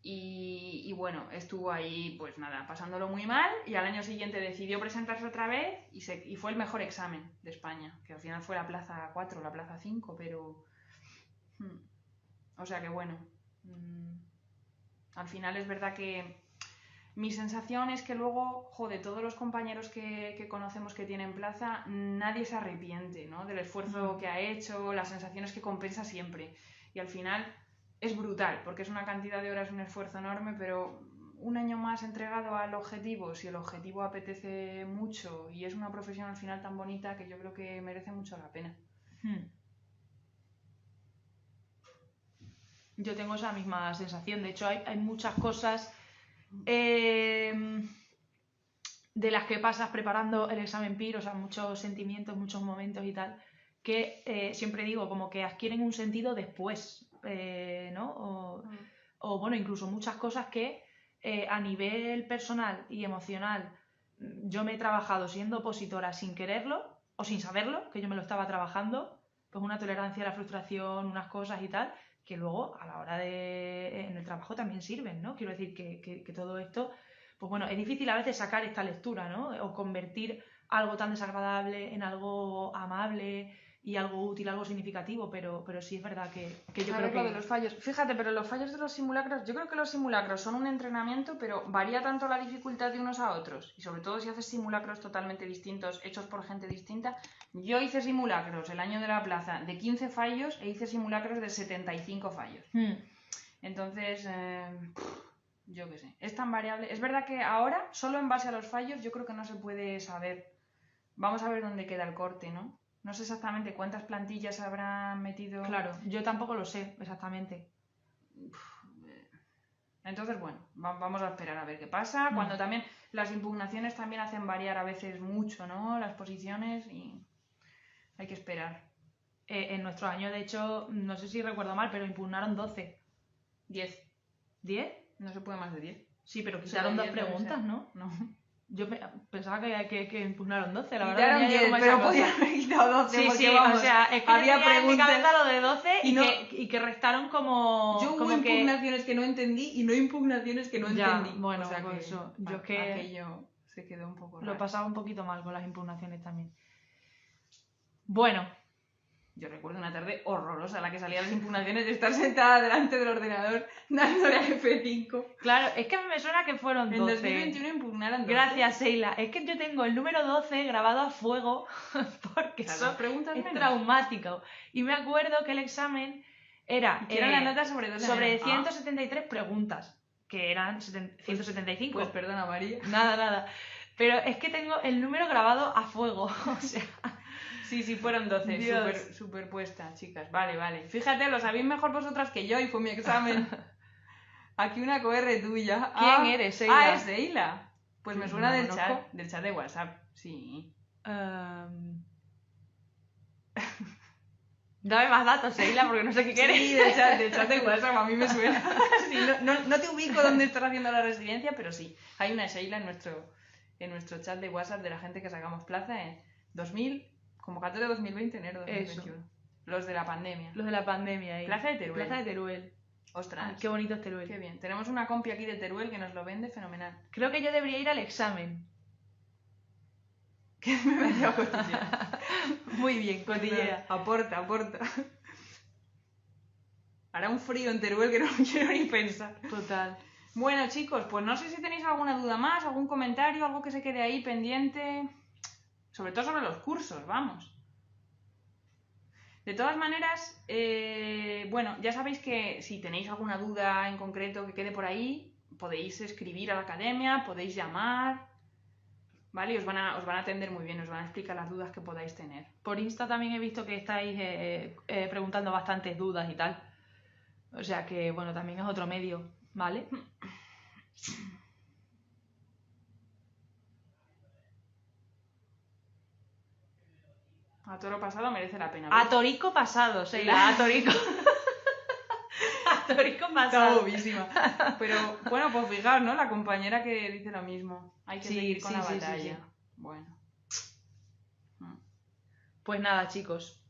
Y bueno, estuvo ahí pues nada, pasándolo muy mal, y al año siguiente decidió presentarse otra vez y fue el mejor examen de España, que al final fue la plaza 4, la plaza 5, pero o sea que bueno, al final es verdad que mi sensación es que luego, todos los compañeros que conocemos que tienen plaza, nadie se arrepiente, ¿no?, del esfuerzo que ha hecho, las sensaciones que compensa siempre. Y al final es brutal, porque es una cantidad de horas, un esfuerzo enorme, pero un año más entregado al objetivo, si el objetivo apetece mucho y es una profesión al final tan bonita, que yo creo que merece mucho la pena. Yo tengo esa misma sensación. De hecho, hay muchas cosas de las que pasas preparando el examen PIR, o sea, muchos sentimientos, muchos momentos y tal, que siempre digo, como que adquieren un sentido después, ¿no? O bueno, incluso muchas cosas que a nivel personal y emocional yo me he trabajado siendo opositora sin quererlo o sin saberlo, que yo me lo estaba trabajando, pues una tolerancia a la frustración, unas cosas y tal, que luego a la hora en el trabajo también sirven, ¿no? Quiero decir que todo esto, pues bueno, es difícil a veces sacar esta lectura, ¿no? O convertir algo tan desagradable en algo amable y algo útil, algo significativo, pero sí es verdad que yo creo que... Lo de los fallos. Fíjate, pero los fallos de los simulacros, yo creo que los simulacros son un entrenamiento, pero varía tanto la dificultad de unos a otros. Y sobre todo si haces simulacros totalmente distintos, hechos por gente distinta. Yo hice simulacros el año de la plaza de 15 fallos e hice simulacros de 75 fallos. Entonces, yo qué sé, es tan variable. Es verdad que ahora, solo en base a los fallos, yo creo que no se puede saber. Vamos a ver dónde queda el corte, ¿no? No sé exactamente cuántas plantillas habrán metido. Claro, yo tampoco lo sé exactamente. Entonces, bueno, vamos a esperar a ver qué pasa. Cuando también las impugnaciones también hacen variar a veces mucho, ¿no?, las posiciones, y hay que esperar. En nuestro año, de hecho, no sé si recuerdo mal, pero impugnaron 12. 10. ¿10? No se puede más de 10. Sí, pero quitaron 2 preguntas, ¿no? No. Yo pensaba que impugnaron 12, la verdad. Quitaron 10, pero podían haber quitado 12. Sí, vamos, o sea, es que había preguntas en mi cabeza lo de 12 y que restaron como... Yo hubo impugnaciones que no entendí y no impugnaciones que no entendí. Bueno, o sea, pues que eso. Yo es que... aquello, Se quedó un poco raro. Lo pasaba un poquito mal con las impugnaciones también. Bueno. Yo recuerdo una tarde horrorosa la que salía las impugnaciones de estar sentada delante del ordenador dándole al F5. Claro, es que a mí me suena que fueron 12. En 2021 impugnaron 12. Gracias, Sheila. Es que yo tengo el número 12 grabado a fuego porque eso es traumático. Y me acuerdo que el examen era... eran las notas sobre 12 sobre 173 preguntas, que eran 175. Pues perdona, María. Nada. Pero es que tengo el número grabado a fuego, o sea... Sí, fueron 12, superpuestas, chicas. Vale. Fíjate, lo sabéis mejor vosotras que yo y fue mi examen. Aquí una QR tuya. ¿Quién eres, Sheila? Es Sheila. Pues me suena del chat de WhatsApp, sí. Dame más datos, Sheila, porque no sé qué quieres. Sí, del chat de WhatsApp, a mí me suena. Sí, no te ubico dónde estás haciendo la residencia, pero sí. Hay una Sheila en nuestro chat de WhatsApp de la gente que sacamos plaza en 2000... Convocatoria 2020, enero de 2021. Eso. Los de la pandemia. Ahí. Plaza de Teruel. Ostras. Ay, qué bonito es Teruel. Qué bien. Tenemos una compi aquí de Teruel que nos lo vende fenomenal. Creo que yo debería ir al examen. Que me he metido a cotillear. Muy bien, cotillea. Aporta. Hará un frío en Teruel que no quiero ni pensar. Total. Bueno, chicos, pues no sé si tenéis alguna duda más, algún comentario, algo que se quede ahí pendiente... Sobre todo sobre los cursos, vamos. De todas maneras, bueno, ya sabéis que si tenéis alguna duda en concreto que quede por ahí, podéis escribir a la academia, podéis llamar, ¿vale? Y os van a atender muy bien, os van a explicar las dudas que podáis tener. Por Insta también he visto que estáis preguntando bastantes dudas y tal. O sea que, bueno, también es otro medio, ¿vale? A toro pasado merece la pena. ¿Ves? A torico pasado, Sheila, a torico. A torico pasado. Está bobísima. Pero bueno, pues fijaos, ¿no? La compañera que dice lo mismo. Hay que seguir con la batalla. Sí. Bueno. Pues nada, chicos.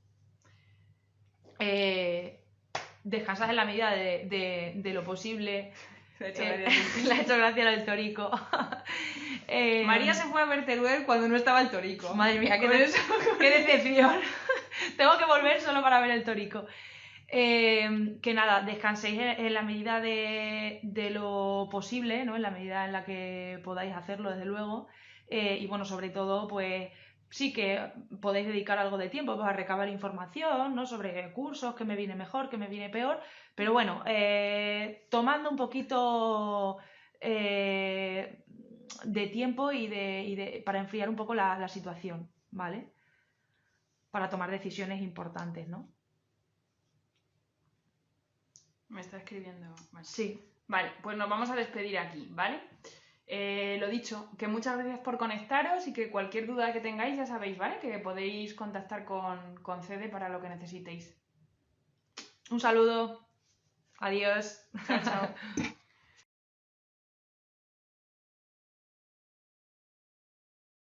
Descansad en la medida de lo posible. Le ha hecho gracia lo del torico. María se fue a ver Teruel cuando no estaba el torico. Madre mía, qué decepción. Tengo que volver solo para ver el torico. Que nada, descanséis en la medida de lo posible, ¿no? En la medida en la que podáis hacerlo, desde luego. Y bueno, sobre todo, pues sí que podéis dedicar algo de tiempo pues, a recabar información, ¿no? Sobre cursos, qué me viene mejor, qué me viene peor. Pero bueno, tomando un poquito de tiempo para enfriar un poco la situación, ¿vale? Para tomar decisiones importantes, ¿no? Me está escribiendo. Vale. Sí. Vale, pues nos vamos a despedir aquí, ¿vale? Lo dicho, que muchas gracias por conectaros y que cualquier duda que tengáis ya sabéis, ¿vale? Que podéis contactar con CEDE para lo que necesitéis. Un saludo. Adiós. Chao.